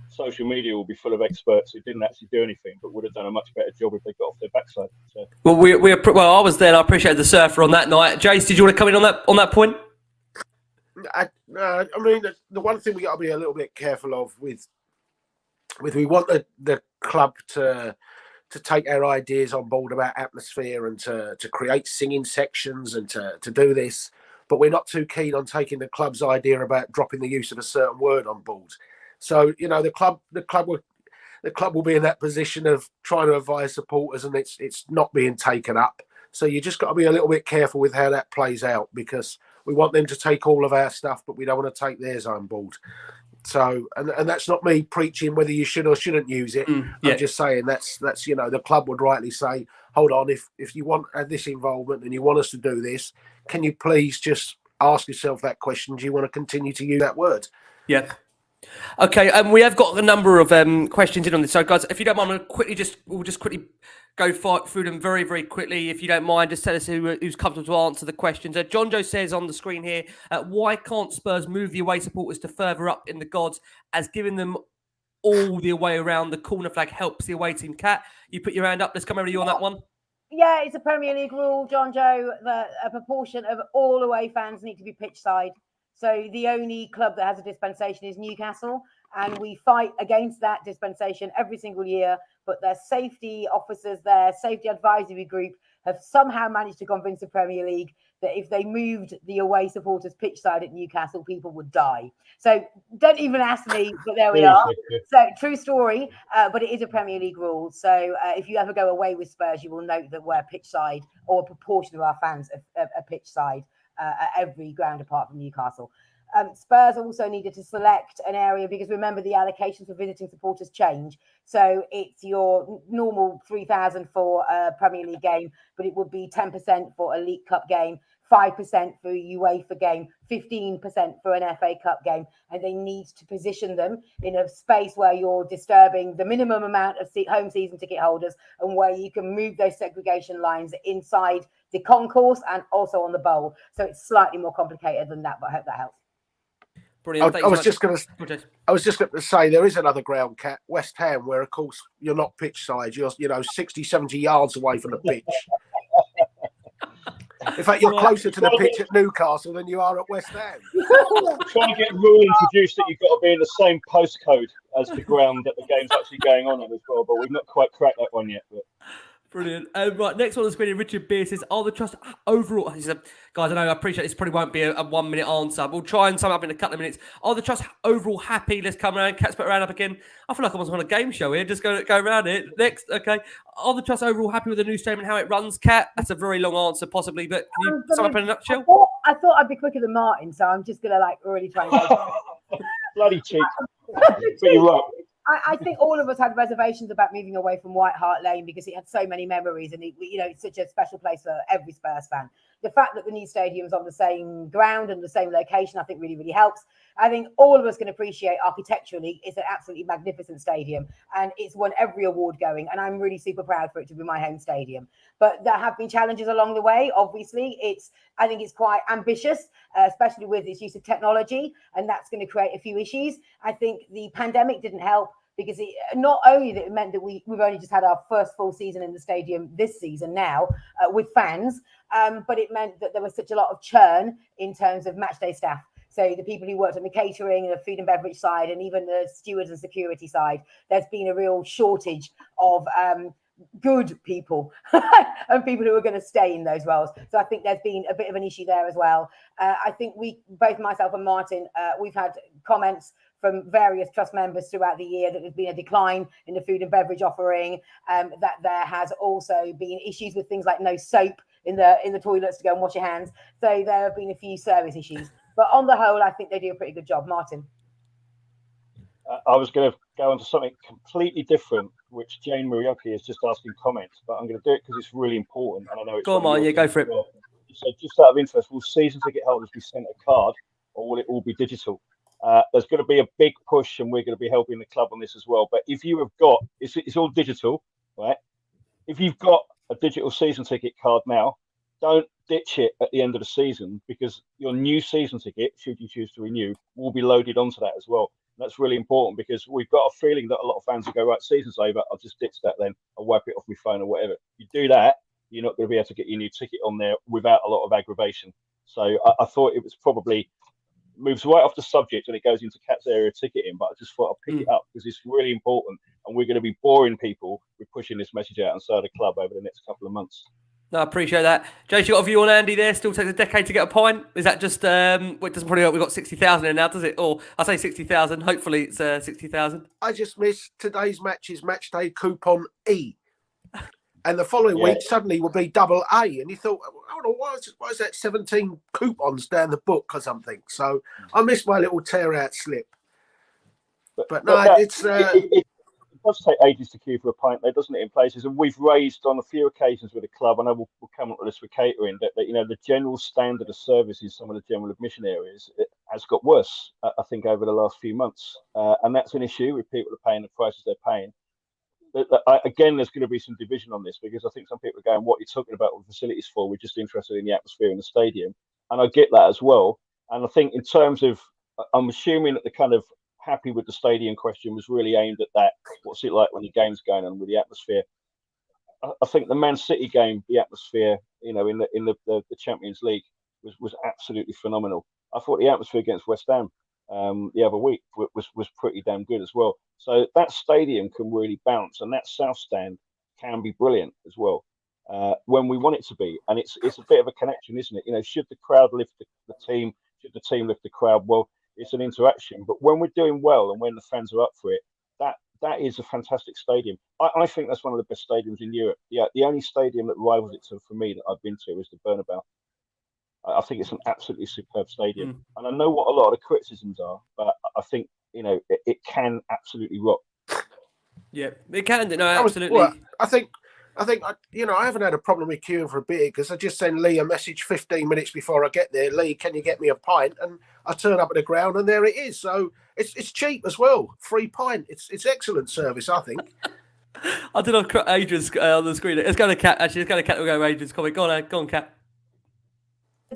social media will be full of experts who didn't actually do anything, but would have done a much better job if they got off their backside. So. Well, I was there, and I appreciated the surfer on that night. Jace, did you want to come in on that point? I mean, the one thing we got to be a little bit careful of with we want the club to take our ideas on board about atmosphere and to create singing sections and to do this, but we're not too keen on taking the club's idea about dropping the use of a certain word on board. So the club will be in that position of trying to advise supporters, and it's not being taken up. So you just got to be a little bit careful with how that plays out, because we want them to take all of our stuff, but we don't want to take theirs on board. So, and that's not me preaching whether you should or shouldn't use it. I'm just saying that's the club would rightly say, hold on, if you want this involvement and you want us to do this, can you please just ask yourself that question? Do you want to continue to use that word? Yeah. Okay, we have got a number of questions in on this. So, guys, if you don't mind, we'll just quickly go through them very, very quickly. If you don't mind, just tell us who's comfortable to answer the questions. John Joe says on the screen here, why can't Spurs move the away supporters to further up in the gods, as giving them all the way around the corner flag helps the away team? Kat, you put your hand up. Let's come over to you on that one. Yeah, it's a Premier League rule, John Joe, that a proportion of all away fans need to be pitch side. So the only club that has a dispensation is Newcastle, and we fight against that dispensation every single year. But their safety officers, their safety advisory group, have somehow managed to convince the Premier League that if they moved the away supporters pitch side at Newcastle, people would die. So don't even ask me, but there we are. So true story, but it is a Premier League rule. So if you ever go away with Spurs, you will note that we're pitch side, or a proportion of our fans are pitch side at every ground apart from Newcastle. Spurs also needed to select an area, because remember, the allocations for visiting supporters change. So it's your normal 3,000 for a Premier League game, but it would be 10% for a League Cup game, 5% for a UEFA game, 15% for an FA Cup game. And they need to position them in a space where you're disturbing the minimum amount of home season ticket holders, and where you can move those segregation lines inside the concourse and also on the bowl. So it's slightly more complicated than that, but I hope that helps. Brilliant. I was just going to say there is another ground, Cat, West Ham, where of course you're not pitch side. You're 60, 70 yards away from the pitch. In fact, you're closer to the pitch at Newcastle than you are at West Ham. Trying to get a rule introduced that you've got to be in the same postcode as the ground that the game's actually going on as well, but we've not quite cracked that one yet. But. Brilliant. Right, next one is going to be Richard Beer says, are the trust overall... He said, guys, I know, I appreciate this probably won't be a 1 minute answer. We'll try and sum up in a couple of minutes. Are the trust overall happy? Let's come around. Cat's put around up again. I feel like I'm on a game show here. Just go around it. Next, okay. Are the trust overall happy with the new statement, how it runs? Cat, that's a very long answer, possibly, but can you sum up in a nutshell? I thought I'd be quicker than Martin, so I'm just going to really try and go. Bloody cheek. But you're right. I think all of us had reservations about moving away from White Hart Lane, because it had so many memories, and it's such a special place for every Spurs fan. The fact that the new stadium's on the same ground and the same location, I think really, really helps. I think all of us can appreciate architecturally it's an absolutely magnificent stadium, and it's won every award going, and I'm really super proud for it to be my home stadium. But there have been challenges along the way. Obviously, I think it's quite ambitious, especially with its use of technology, and that's going to create a few issues. I think the pandemic didn't help. because not only that it meant that we've only just had our first full season in the stadium this season now with fans, but it meant that there was such a lot of churn in terms of matchday staff. So the people who worked on the catering, the food and beverage side, and even the stewards and security side, there's been a real shortage of good people and people who are going to stay in those roles. So I think there's been a bit of an issue there as well. I think both myself and Martin, we've had comments from various trust members throughout the year that there's been a decline in the food and beverage offering, that there has also been issues with things like no soap in the toilets to go and wash your hands. So there have been a few service issues. But on the whole, I think they do a pretty good job. Martin? I was going to go on to something completely different, which Jane Murioki is just asking comments, but I'm going to do it because it's really important. And I know it's go on, yeah, go for it. So just out of interest, will season ticket holders be sent a card or will it all be digital? There's going to be a big push and we're going to be helping the club on this as well. But if you have got, it's all digital, right? If you've got a digital season ticket card now, don't ditch it at the end of the season, because your new season ticket, should you choose to renew, will be loaded onto that as well. And that's really important because we've got a feeling that a lot of fans will go, right, season's over, I'll just ditch that then, I'll wipe it off my phone or whatever. If you do that, you're not going to be able to get your new ticket on there without a lot of aggravation. So I thought it was probably moves right off the subject and it goes into Cat's area ticketing, but I just thought I'd pick it up because it's really important and we're going to be boring people with pushing this message out inside the club over the next couple of months. No, I appreciate that. Jace, you got a view on Andy there? Still takes a decade to get a pint? Is that just, it doesn't probably, we've got 60,000 in now, does it? Or I say 60,000, hopefully it's 60,000. I just missed today's match's matchday coupon E. And the following week suddenly would be double A. And you thought, hold on, why is that 17 coupons down the book or something? So I missed my little tear out slip. But no, it does take ages to queue for a pint, though, doesn't it, in places? And we've raised on a few occasions with the club, I know we'll come on to this with catering, that you know, the general standard of service in some of the general admission areas has got worse, I think, over the last few months. And that's an issue with people are paying the prices they're paying. Again, there's going to be some division on this because I think some people are going, what are you talking about with facilities for? We're just interested in the atmosphere in the stadium. And I get that as well. And I think in terms of, I'm assuming that the kind of happy with the stadium question was really aimed at that. What's it like when the game's going on with the atmosphere? I think the Man City game, the atmosphere, you know, in the Champions League was absolutely phenomenal. I thought the atmosphere against West Ham the other week was pretty damn good as well. So that stadium can really bounce, and that South Stand can be brilliant as well when we want it to be. And it's a bit of a connection, isn't it? You know, should the crowd lift the team? Should the team lift the crowd? Well, it's an interaction. But when we're doing well and when the fans are up for it, that is a fantastic stadium. I think that's one of the best stadiums in Europe. Yeah, the only stadium that rivals it for me that I've been to is the Bernabeu. I think it's an absolutely superb stadium. And I know what a lot of the criticisms are, but I think, you know, it can absolutely rock. Yeah, it can. No, absolutely. I think, you know, I haven't had a problem with queuing for a beer because I just send Lee a message 15 minutes before I get there. Lee, can you get me a pint? And I turn up at the ground and there it is. So it's cheap as well. Free pint. It's excellent service, I think. I don't know, Adrian's on the screen. It's going to Cat, actually. It's going to Cat will go Adrian's comment. Go on, Cat.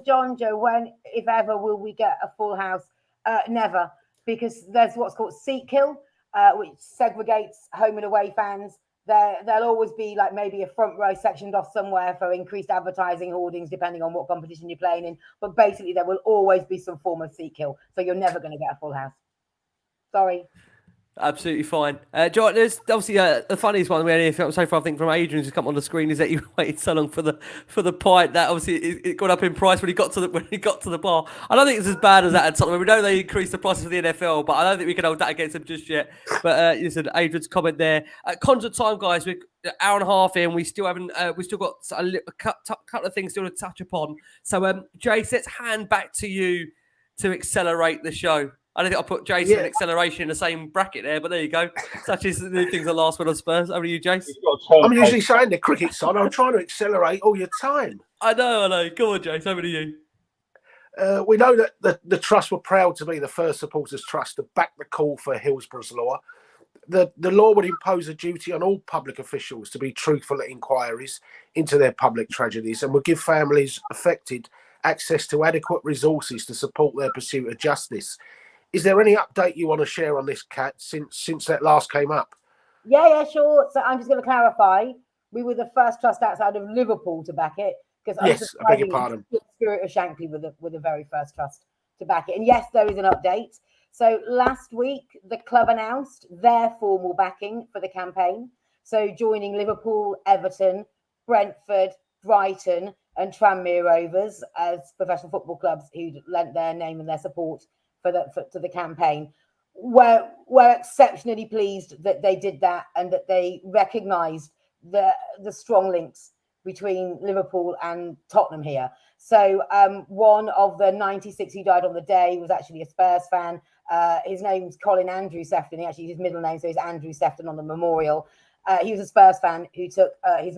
John, Joe, when, if ever, will we get a full house? Never, because there's what's called seat kill, which segregates home and away fans. There'll always be like maybe a front row sectioned off somewhere for increased advertising hoardings, depending on what competition you're playing in. But basically, there will always be some form of seat kill. So you're never going to get a full house. Sorry. Absolutely fine. John, there's obviously the funniest one we had here so far, I think, from Adrian who's come on the screen is that you waited so long for the pint that obviously it got up in price when he got to the bar. I don't think it's as bad as that at Tottenham. We know they increased the prices for the NFL, but I don't think we can hold that against them just yet. But listen, Adrian's comment there. Concert time, guys. We're an hour and a half in. We still haven't. We still got a couple of things still to touch upon. So, Jace, let's hand back to you to accelerate the show. I don't think I'll put Jason and acceleration in the same bracket there, but there you go. Such is the things that last one on Spurs. Over to you, Jace. I'm usually saying the cricket side. I'm trying to accelerate all your time. I know. Come on, Jace. Over to you. We know that the Trust were proud to be the first supporters trust to back the call for Hillsborough's Law. The law would impose a duty on all public officials to be truthful at inquiries into their public tragedies and would give families affected access to adequate resources to support their pursuit of justice. Is there any update you want to share on this, Kat, since that last came up? Yeah, sure. So I'm just going to clarify. We were the first trust outside of Liverpool to back it, because Yes, I beg your pardon. Spirit of Shankly were the very first trust to back it. And yes, there is an update. So last week, the club announced their formal backing for the campaign. So joining Liverpool, Everton, Brentford, Brighton, and Tranmere Rovers as professional football clubs who lent their name and their support to the campaign. We're exceptionally pleased that they did that and that they recognised the strong links between Liverpool and Tottenham here. So one of the 96 who died on the day was actually a Spurs fan. His name's Colin Andrew Sefton. He actually used his middle name, so he's Andrew Sefton on the memorial. He was a Spurs fan who took his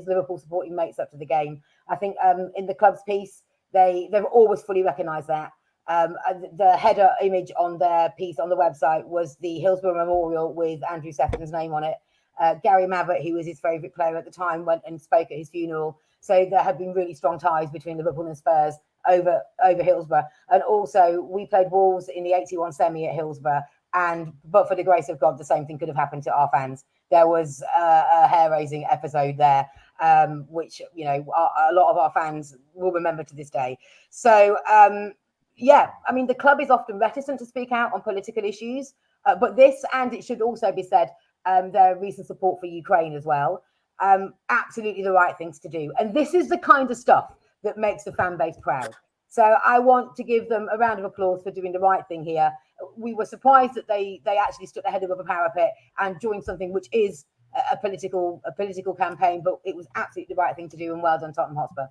Liverpool supporting mates up to the game. I think in the club's piece, they've always fully recognised that. The header image on their piece on the website was the Hillsborough Memorial with Andrew Sefton's name on it. Gary Mabbott, who was his favourite player at the time, went and spoke at his funeral. So there have been really strong ties between Liverpool and Spurs over Hillsborough. And also, we played Wolves in the 81 semi at Hillsborough. But for the grace of God, the same thing could have happened to our fans. There was a hair-raising episode there, which, you know, a lot of our fans will remember to this day. So, yeah, I mean, the club is often reticent to speak out on political issues, but this, and it should also be said, their recent support for Ukraine as well, absolutely the right things to do. And this is the kind of stuff that makes the fan base proud. So I want to give them a round of applause for doing the right thing here. We were surprised that they actually stood ahead of a parapet and joined something which is a political campaign, but it was absolutely the right thing to do, and well done, Tottenham Hotspur.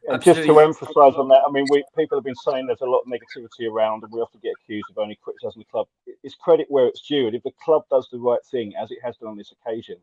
Yeah, just to emphasise on that, I mean, people have been saying there's a lot of negativity around, and we often get accused of only criticising the club. It's credit where it's due, and if the club does the right thing, as it has done on this occasion,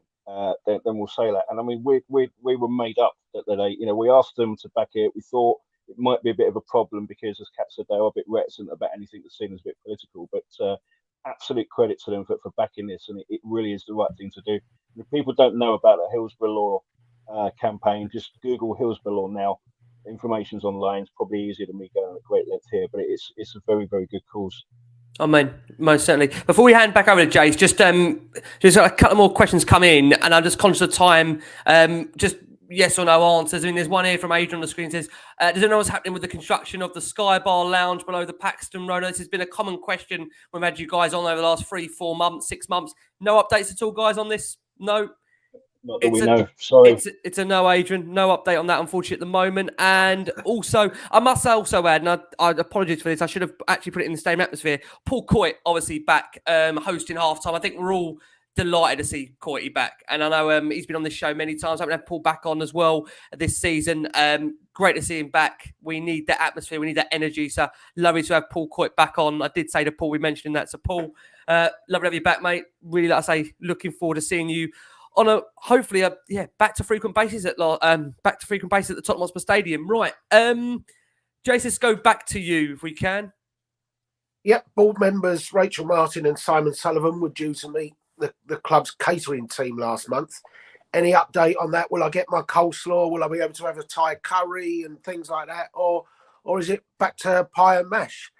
then we'll say that. And I mean, we were made up that they, you know, we asked them to back it. We thought it might be a bit of a problem because, as Kat said, they are a bit reticent about anything that's seen as a bit political. But absolute credit to them for backing this, and it really is the right thing to do. And if people don't know about the Hillsborough Law campaign, just Google Hillsborough Law now. Information's online. It's probably easier than me going at great length here, but it's a very, very good cause. I mean, most certainly. Before we hand back over to Jace, just a couple more questions come in, and I'm just conscious of time. Just yes or no answers. I mean, there's one here from Adrian on the screen that says, does anyone know what's happening with the construction of the Sky Bar Lounge below the Paxton Road? This has been a common question we've had you guys on over the last 3, 4 months, 6 months. No updates at all, guys, on this? No? Not that we know. Sorry. It's a no, Adrian. No update on that, unfortunately, at the moment. And also, I must also add, and I apologise for this, I should have actually put it in the same atmosphere. Paul Coyte, obviously, back hosting halftime. I think we're all delighted to see Coyte back. And I know he's been on this show many times. I'm going to have Paul back on as well this season. Great to see him back. We need that atmosphere. We need that energy. So lovely to have Paul Coyte back on. I did say to Paul, we mentioned that. So Paul, lovely to have you back, mate. Really, like I say, looking forward to seeing you on a hopefully back to frequent basis at the Tottenham Hotspur Stadium. Right, Jace, let's go back to you if we can. Yep, board members Rachel Martin and Simon Sullivan were due to meet the club's catering team last month. Any update on that? Will I get my coleslaw? Will I be able to have a Thai curry and things like that, or is it back to pie and mash?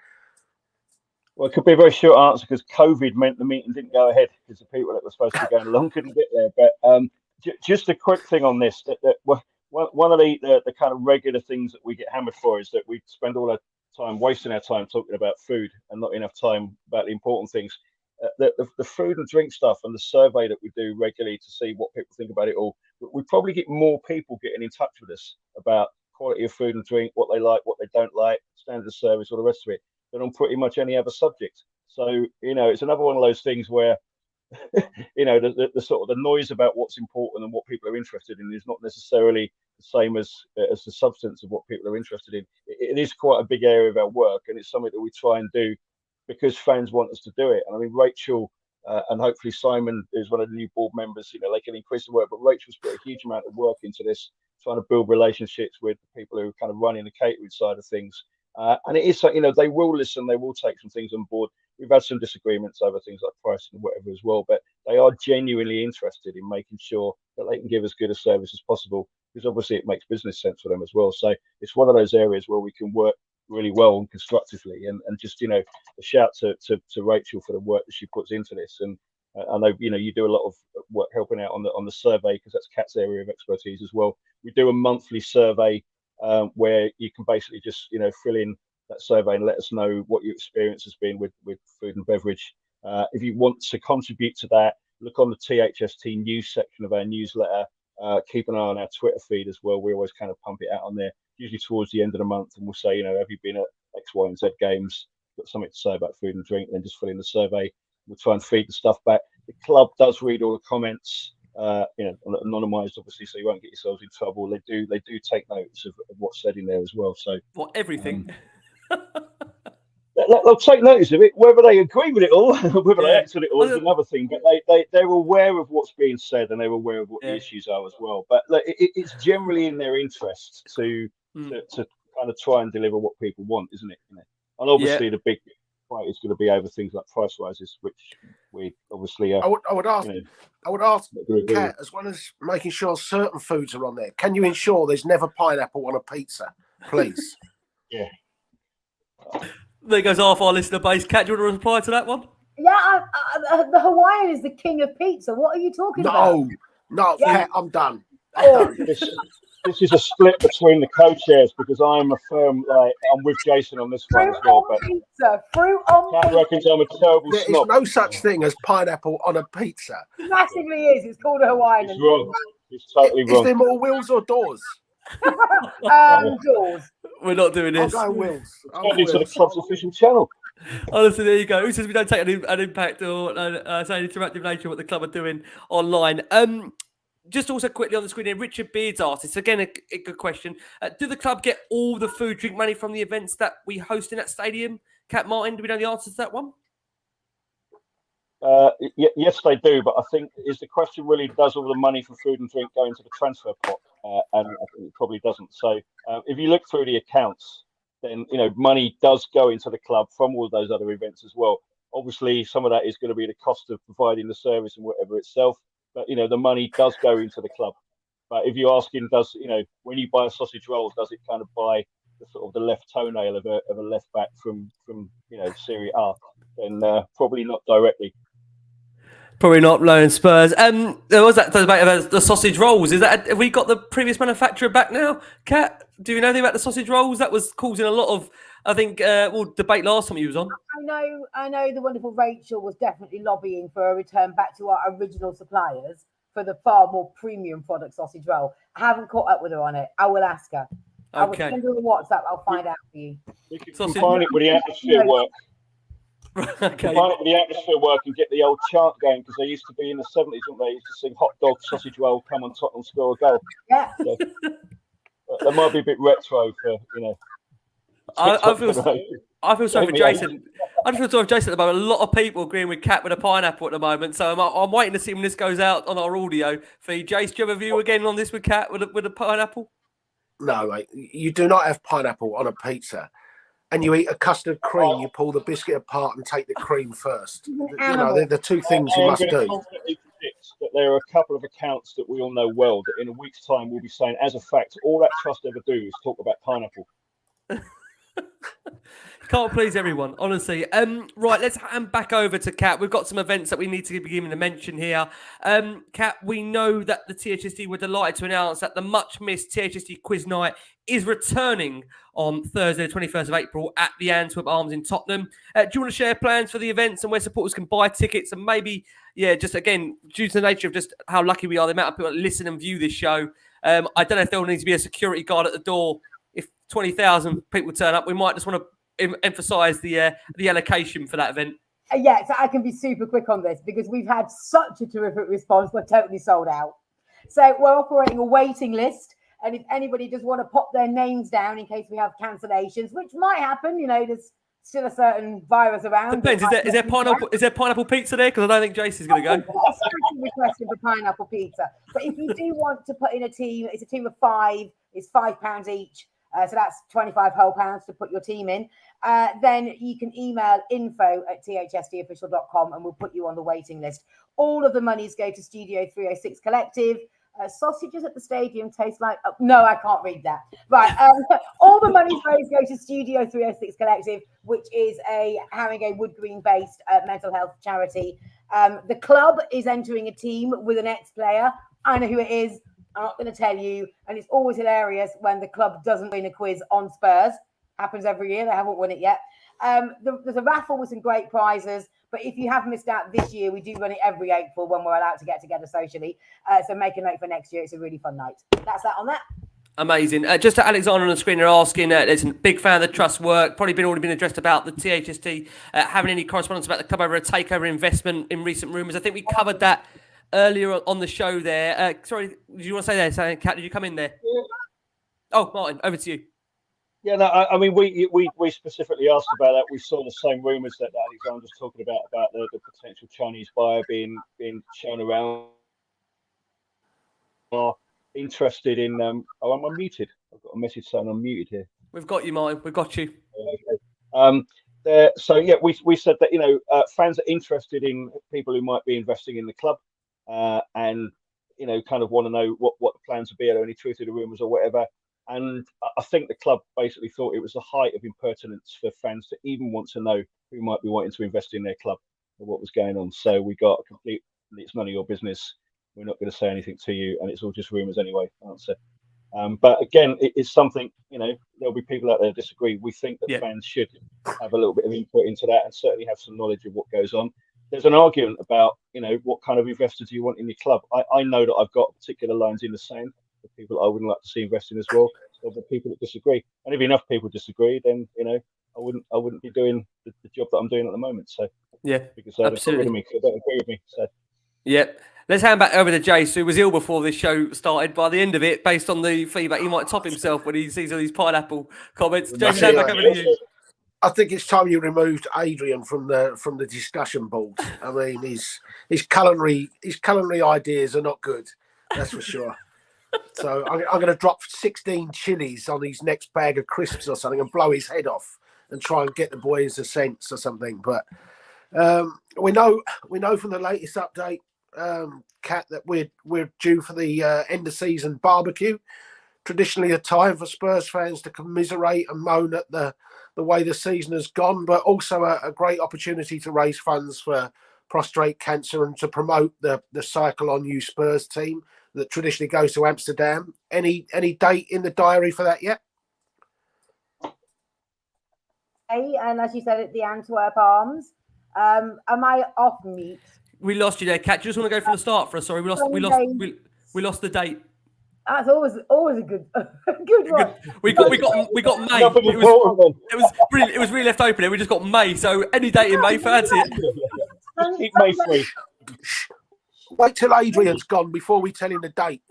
Well, it could be a very short answer because COVID meant the meeting didn't go ahead because the people that were supposed to be going along couldn't get there. But just a quick thing on this: that one of the kind of regular things that we get hammered for is that we spend all our time wasting our time talking about food and not enough time about the important things. The food and drink stuff and the survey that we do regularly to see what people think about it all, we probably get more people getting in touch with us about quality of food and drink, what they like, what they don't like, standard of service, all the rest of it, than on pretty much any other subject. So, you know, it's another one of those things where, you know, the sort of the noise about what's important and what people are interested in is not necessarily the same as the substance of what people are interested in. It is quite a big area of our work, and it's something that we try and do because fans want us to do it. And I mean, Rachel and hopefully Simon is one of the new board members, you know, they can increase the work, but Rachel's put a huge amount of work into this, trying to build relationships with the people who are kind of running the catering side of things. And it is, you know, they will listen, they will take some things on board. We've had some disagreements over things like pricing and whatever as well, but they are genuinely interested in making sure that they can give as good a service as possible, because obviously it makes business sense for them as well. So it's one of those areas where we can work really well and constructively. And just, you know, a shout to Rachel for the work that she puts into this. And I know, you know, you do a lot of work helping out on the survey, because that's Kat's area of expertise as well. We do a monthly survey where you can basically just, you know, fill in that survey and let us know what your experience has been with food and beverage. If you want to contribute to that, look on the THST news section of our newsletter. Keep an eye on our Twitter feed as well. We always kind of pump it out on there, usually towards the end of the month, and we'll say, you know, have you been at X, Y, and Z games? Got something to say about food and drink? Then just fill in the survey. We'll try and feed the stuff back. The club does read all the comments, you know, anonymised, obviously, so you won't get yourselves in trouble. They do take notice of what's said in there as well. So everything. They'll take notice of it, whether they agree with it all, whether they act on it all is another thing. But they're aware of what's being said, and they're aware of what the issues are as well. But look, it's generally in their interest to kind of try and deliver what people want, isn't it? You know? And obviously the big fight is going to be over things like price rises, which we obviously. I would ask Kat, as well as making sure certain foods are on there, can you ensure there's never pineapple on a pizza, please? Yeah. There goes half our listener base. Kat, do you want to reply to that one? Yeah, the Hawaiian is the king of pizza. What are you talking about? No, Kat, I'm done. This is a split between the co-chairs, because I'm with Jason on this one as well. But fruit on Kat pizza. reckons I'm a terrible There snob. is no such thing as pineapple on a pizza. It massively is. It's called a Hawaiian. It's wrong. It's totally wrong. Is there more wheels or doors? Doors. We're not doing this. I'll go wheels. Into the club's official channel. Honestly, there you go. Who says we don't take an impact or say an interactive nature of what the club are doing online? Just also quickly on the screen here, Richard Beard's asked, it's again a good question. Do the club get all the food, drink money from the events that we host in that stadium? Kat Martin, do we know the answer to that one? Yes, they do, but I think is the question really, does all the money for food and drink go into the transfer pot? And I think it probably doesn't. So if you look through the accounts, then, you know, money does go into the club from all those other events as well. Obviously, some of that is going to be the cost of providing the service and whatever itself. But, you know, the money does go into the club. But if you're asking, does, you know, when you buy a sausage roll, does it kind of buy the sort of the left toenail of a left back from you know, Serie A? Then probably not directly. Probably not. Low and Spurs. There was that debate about the sausage rolls. Have we got the previous manufacturer back now? Kat, do you know anything about the sausage rolls? That was causing a lot of, I think, debate last time you was on. I know the wonderful Rachel was definitely lobbying for a return back to our original suppliers for the far more premium product sausage roll. I haven't caught up with her on it. I will ask her. I will send her a WhatsApp. I'll find out for you. You can combine it with the atmosphere work. Combine it with the atmosphere work and get the old chant going, because they used to be in the 70s, weren't they? They used to sing hot dog, sausage roll, come on Tottenham, score a goal. Yeah. So, that might be a bit retro for, you know. I feel sorry for Jason. I just feel sorry for Jason at the moment. A lot of people agreeing with Kat with a pineapple at the moment. So I'm waiting to see when this goes out on our audio feed. Jace, do you have a view again on this with Kat with a pineapple? No, mate. You do not have pineapple on a pizza. And you eat a custard cream, you pull the biscuit apart and take the cream first. You know, they're the two things you must do. That there are a couple of accounts that we all know well that in a week's time we'll be saying, as a fact, all that trust ever do is talk about pineapple. Can't please everyone, honestly. Right, let's hand back over to Kat. We've got some events that we need to be giving a mention here. Kat, we know that the THST were delighted to announce that the much-missed THST Quiz Night is returning on Thursday, the 21st of April at the Antwerp Arms in Tottenham. Do you want to share plans for the events and where supporters can buy tickets? And maybe, just again, due to the nature of just how lucky we are, the amount of people that listen and view this show, I don't know if there will need to be a security guard at the door. If 20,000 people turn up, we might just want to emphasise the allocation for that event. Yeah, so I can be super quick on this because we've had such a terrific response. We're totally sold out. So we're operating a waiting list. And if anybody does want to pop their names down in case we have cancellations, which might happen, you know, there's still a certain virus around. Depends. Is there pineapple pizza there? Because I don't think Jace is going to go. Requesting for pineapple pizza. But if you do want to put in a team, it's a team of 5. It's £5 each. So that's 25 whole pounds to put your team in. Then you can email info@thstofficial.com and we'll put you on the waiting list. All of the monies go to Studio 306 Collective. sausages at the stadium taste like... Oh, no, I can't read that. Right. All the money raised go to Studio 306 Collective, which is a Haringey Wood Green-based mental health charity. The club is entering a team with an ex-player. I know who it is. I'm not going to tell you. And it's always hilarious when the club doesn't win a quiz on Spurs. Happens every year. They haven't won it yet. There's a raffle with some great prizes. But if you have missed out this year, we do run it every April when we're allowed to get together socially. So make a note for next year. It's a really fun night. That's that on that. Amazing. Just to Alexander on the screen, they're asking, listen, big fan of the Trust work, probably already been addressed about the THST having any correspondence about the club over a takeover investment in recent rumours. I think we covered that earlier on the show there. Sorry, did you want to say that? Kat, did you come in there? Yeah. Oh, Martin, over to you. Yeah, no, I mean, we specifically asked about that. We saw the same rumours that Alexander's talking about the potential Chinese buyer being shown around. Are interested in. Oh, I'm unmuted. I've got a message saying I'm muted here. We've got you, Martin. We've got you. Okay. So yeah, we said that fans are interested in people who might be investing in the club, and kind of want to know what the plans would be. Are there any truth to the rumours or whatever? And I think the club basically thought it was the height of impertinence for fans to even want to know who might be wanting to invest in their club or what was going on. So we got a complete, it's none of your business. We're not going to say anything to you, and it's all just rumours anyway. Answer. But again, it's something, there'll be people out there who disagree. We think that fans should have a little bit of input into that and certainly have some knowledge of what goes on. There's an argument about, what kind of investor do you want in your club? I know that I've got particular lines in the sand for people I wouldn't like to see investing as well. There'll be people that disagree. And if enough people disagree, then, I wouldn't be doing the job that I'm doing at the moment. So because they'd agree with me, because they don't agree with me. So let's hand back over to Jace, who was ill before this show started. By the end of it, based on the feedback, he might top himself when he sees all these pineapple comments. Jace, hand back over to you. I think it's time you removed Adrian from the discussion board. I mean, his culinary ideas are not good. That's for sure. So I'm going to drop 16 chilies on his next bag of crisps or something and blow his head off and try and get the boys a sense or something. But we know from the latest update, Kat, that we're due for the end of season barbecue. Traditionally, a time for Spurs fans to commiserate and moan at the way the season has gone, but also a great opportunity to raise funds for prostate cancer and to promote the Cycle on You Spurs team that traditionally goes to Amsterdam. Any date in the diary for that yet? And as you said, at the Antwerp Arms. Am I off mute? We lost you there, Kat. Do you just want to go from the start for us? Sorry, we lost the date. That's always a good one. We got May. It was really left open there. We just got May. So any date in May, fancy it. Keep May free. Wait till Adrian's gone before we tell him the date.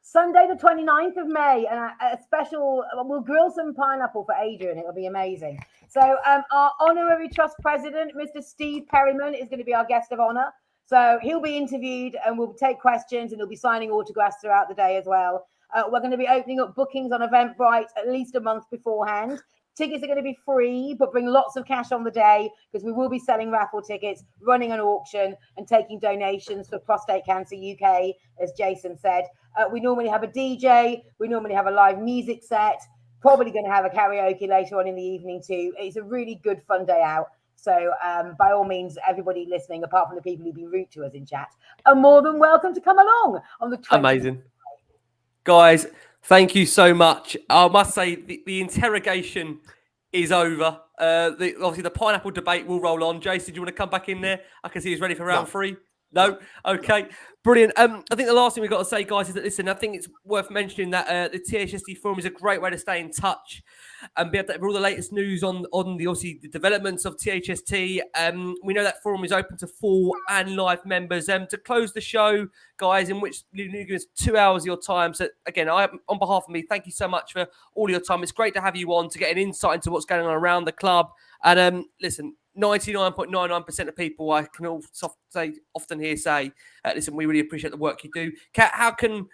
Sunday the 29th of May, and a special, we'll grill some pineapple for Adrian. It'll be amazing. So our honorary trust president, Mr. Steve Perryman, is going to be our guest of honor. So he'll be interviewed and we'll take questions and he'll be signing autographs throughout the day as well. We're going to be opening up bookings on Eventbrite at least a month beforehand. Tickets are going to be free, but bring lots of cash on the day because we will be selling raffle tickets, running an auction and taking donations for Prostate Cancer UK, as Jason said. We normally have a DJ. We normally have a live music set. Probably going to have a karaoke later on in the evening too. It's a really good, fun day out. So by all means, everybody listening, apart from the people who've been rude to us in chat, are more than welcome to come along on the 20th. Amazing. Guys, thank you so much. I must say the interrogation is over. Obviously, the pineapple debate will roll on. Jason, do you want to come back in there? I can see he's ready for round 3. No? Okay. Brilliant. I think the last thing we've got to say, guys, is that, listen, I think it's worth mentioning that the THST forum is a great way to stay in touch and be able to have all the latest news on the obviously the developments of THST. We know that forum is open to full and live members. To close the show, guys, in which you give us 2 hours of your time. So again, on behalf of me, thank you so much for all your time. It's great to have you on to get an insight into what's going on around the club. And listen, 99.99% of people I can often hear say, listen, we really appreciate the work you do. Kat, how can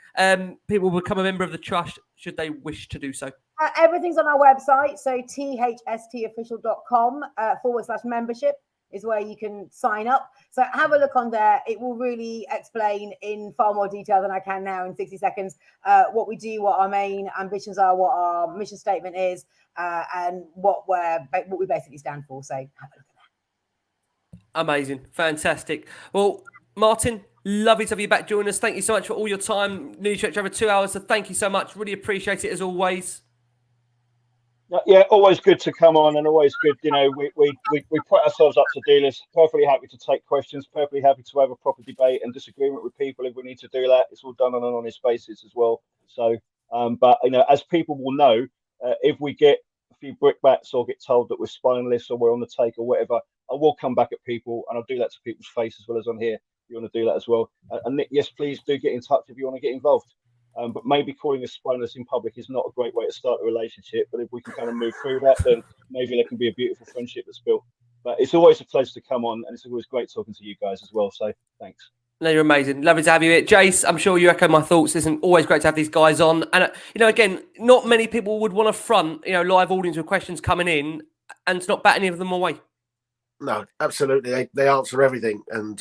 people become a member of the trust should they wish to do so? Everything's on our website, so thstofficial.com /membership. is where you can sign up. So have a look on there. It will really explain in far more detail than I can now in 60 seconds what we do, what our main ambitions are, what our mission statement is, and what we basically stand for. So have a look at that. Amazing. Fantastic. Well, Martin, lovely to have you back joining us. Thank you so much for all your time. Nearly stretched over 2 hours, so thank you so much. Really appreciate it as always. Yeah, always good to come on, and always good. You know, we put ourselves up to do this. Perfectly happy to take questions. Perfectly happy to have a proper debate and disagreement with people if we need to do that. It's all done on an honest basis as well. So, but you know, as people will know, if we get a few brickbats or get told that we're spineless or we're on the take or whatever, I will come back at people, and I'll do that to people's face as well as on here. If you want to do that as well, and Nick, yes, please do get in touch if you want to get involved. But maybe calling us spineless in public is not a great way to start a relationship. But if we can kind of move through that, then maybe there can be a beautiful friendship that's built. But it's always a pleasure to come on, and it's always great talking to you guys as well. So thanks. No, you're amazing. Lovely to have you here. Jace, I'm sure you echo my thoughts. It's always great to have these guys on. And, you know, again, not many people would want to front, you know, live audience with questions coming in and to not bat any of them away. No, absolutely. They answer everything. And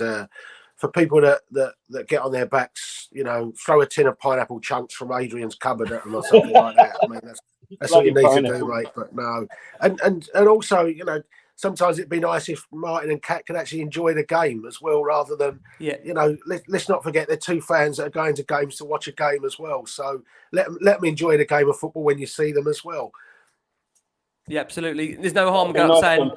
for people that get on their backs, you know, throw a tin of pineapple chunks from Adrian's cupboard at them or something like that. I mean, that's what you need to do, mate. But no. And also, you know, sometimes it'd be nice if Martin and Kat could actually enjoy the game as well, rather than, you know, let's not forget they're two fans that are going to games to watch a game as well. So let them enjoy the game of football when you see them as well. Yeah, absolutely. There's no harm going up saying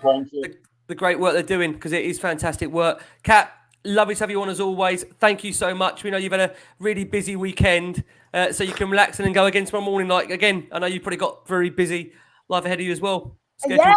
the great work they're doing, because it is fantastic work. Kat, lovely to have you on as always. Thank you so much. We know you've had a really busy weekend, so you can relax and then go again tomorrow morning. Like, again, I know you've probably got very busy life ahead of you as well. Yeah,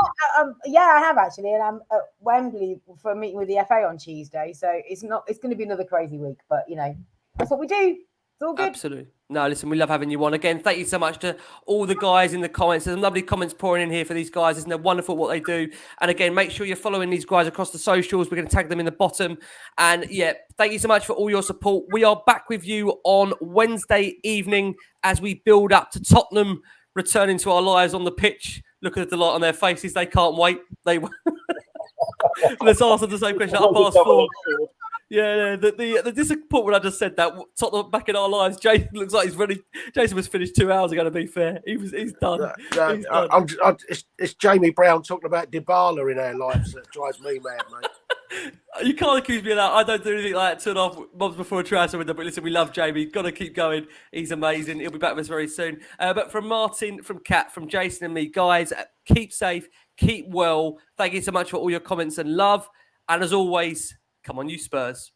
I have actually, and I'm at Wembley for a meeting with the FA on Tuesday. So it's going to be another crazy week, but you know, that's what we do. It's all good. Absolutely. No, listen, we love having you on. Again, thank you so much to all the guys in the comments. There's some lovely comments pouring in here for these guys. Isn't it wonderful what they do? And again, make sure you're following these guys across the socials. We're going to tag them in the bottom. And yeah, thank you so much for all your support. We are back with you on Wednesday evening as we build up to Tottenham returning to our lives on the pitch. Look at the delight on their faces. They can't wait. Let's ask them the same question at 4:30. Yeah, the disappointment when I just said that, Tottenham back in our lives. Jason looks like he's ready. Jason was finished 2 hours ago, to be fair. He's done. He's done. It's Jamie Brown talking about Dybala in our lives that drives me mad, mate. You can't accuse me of that. I don't do anything like that 2.5 months before a transfer window. But listen, we love Jamie. Got to keep going. He's amazing. He'll be back with us very soon. But from Martin, from Kat, from Jason and me, guys, keep safe, keep well. Thank you so much for all your comments and love. And as always, come on, you Spurs.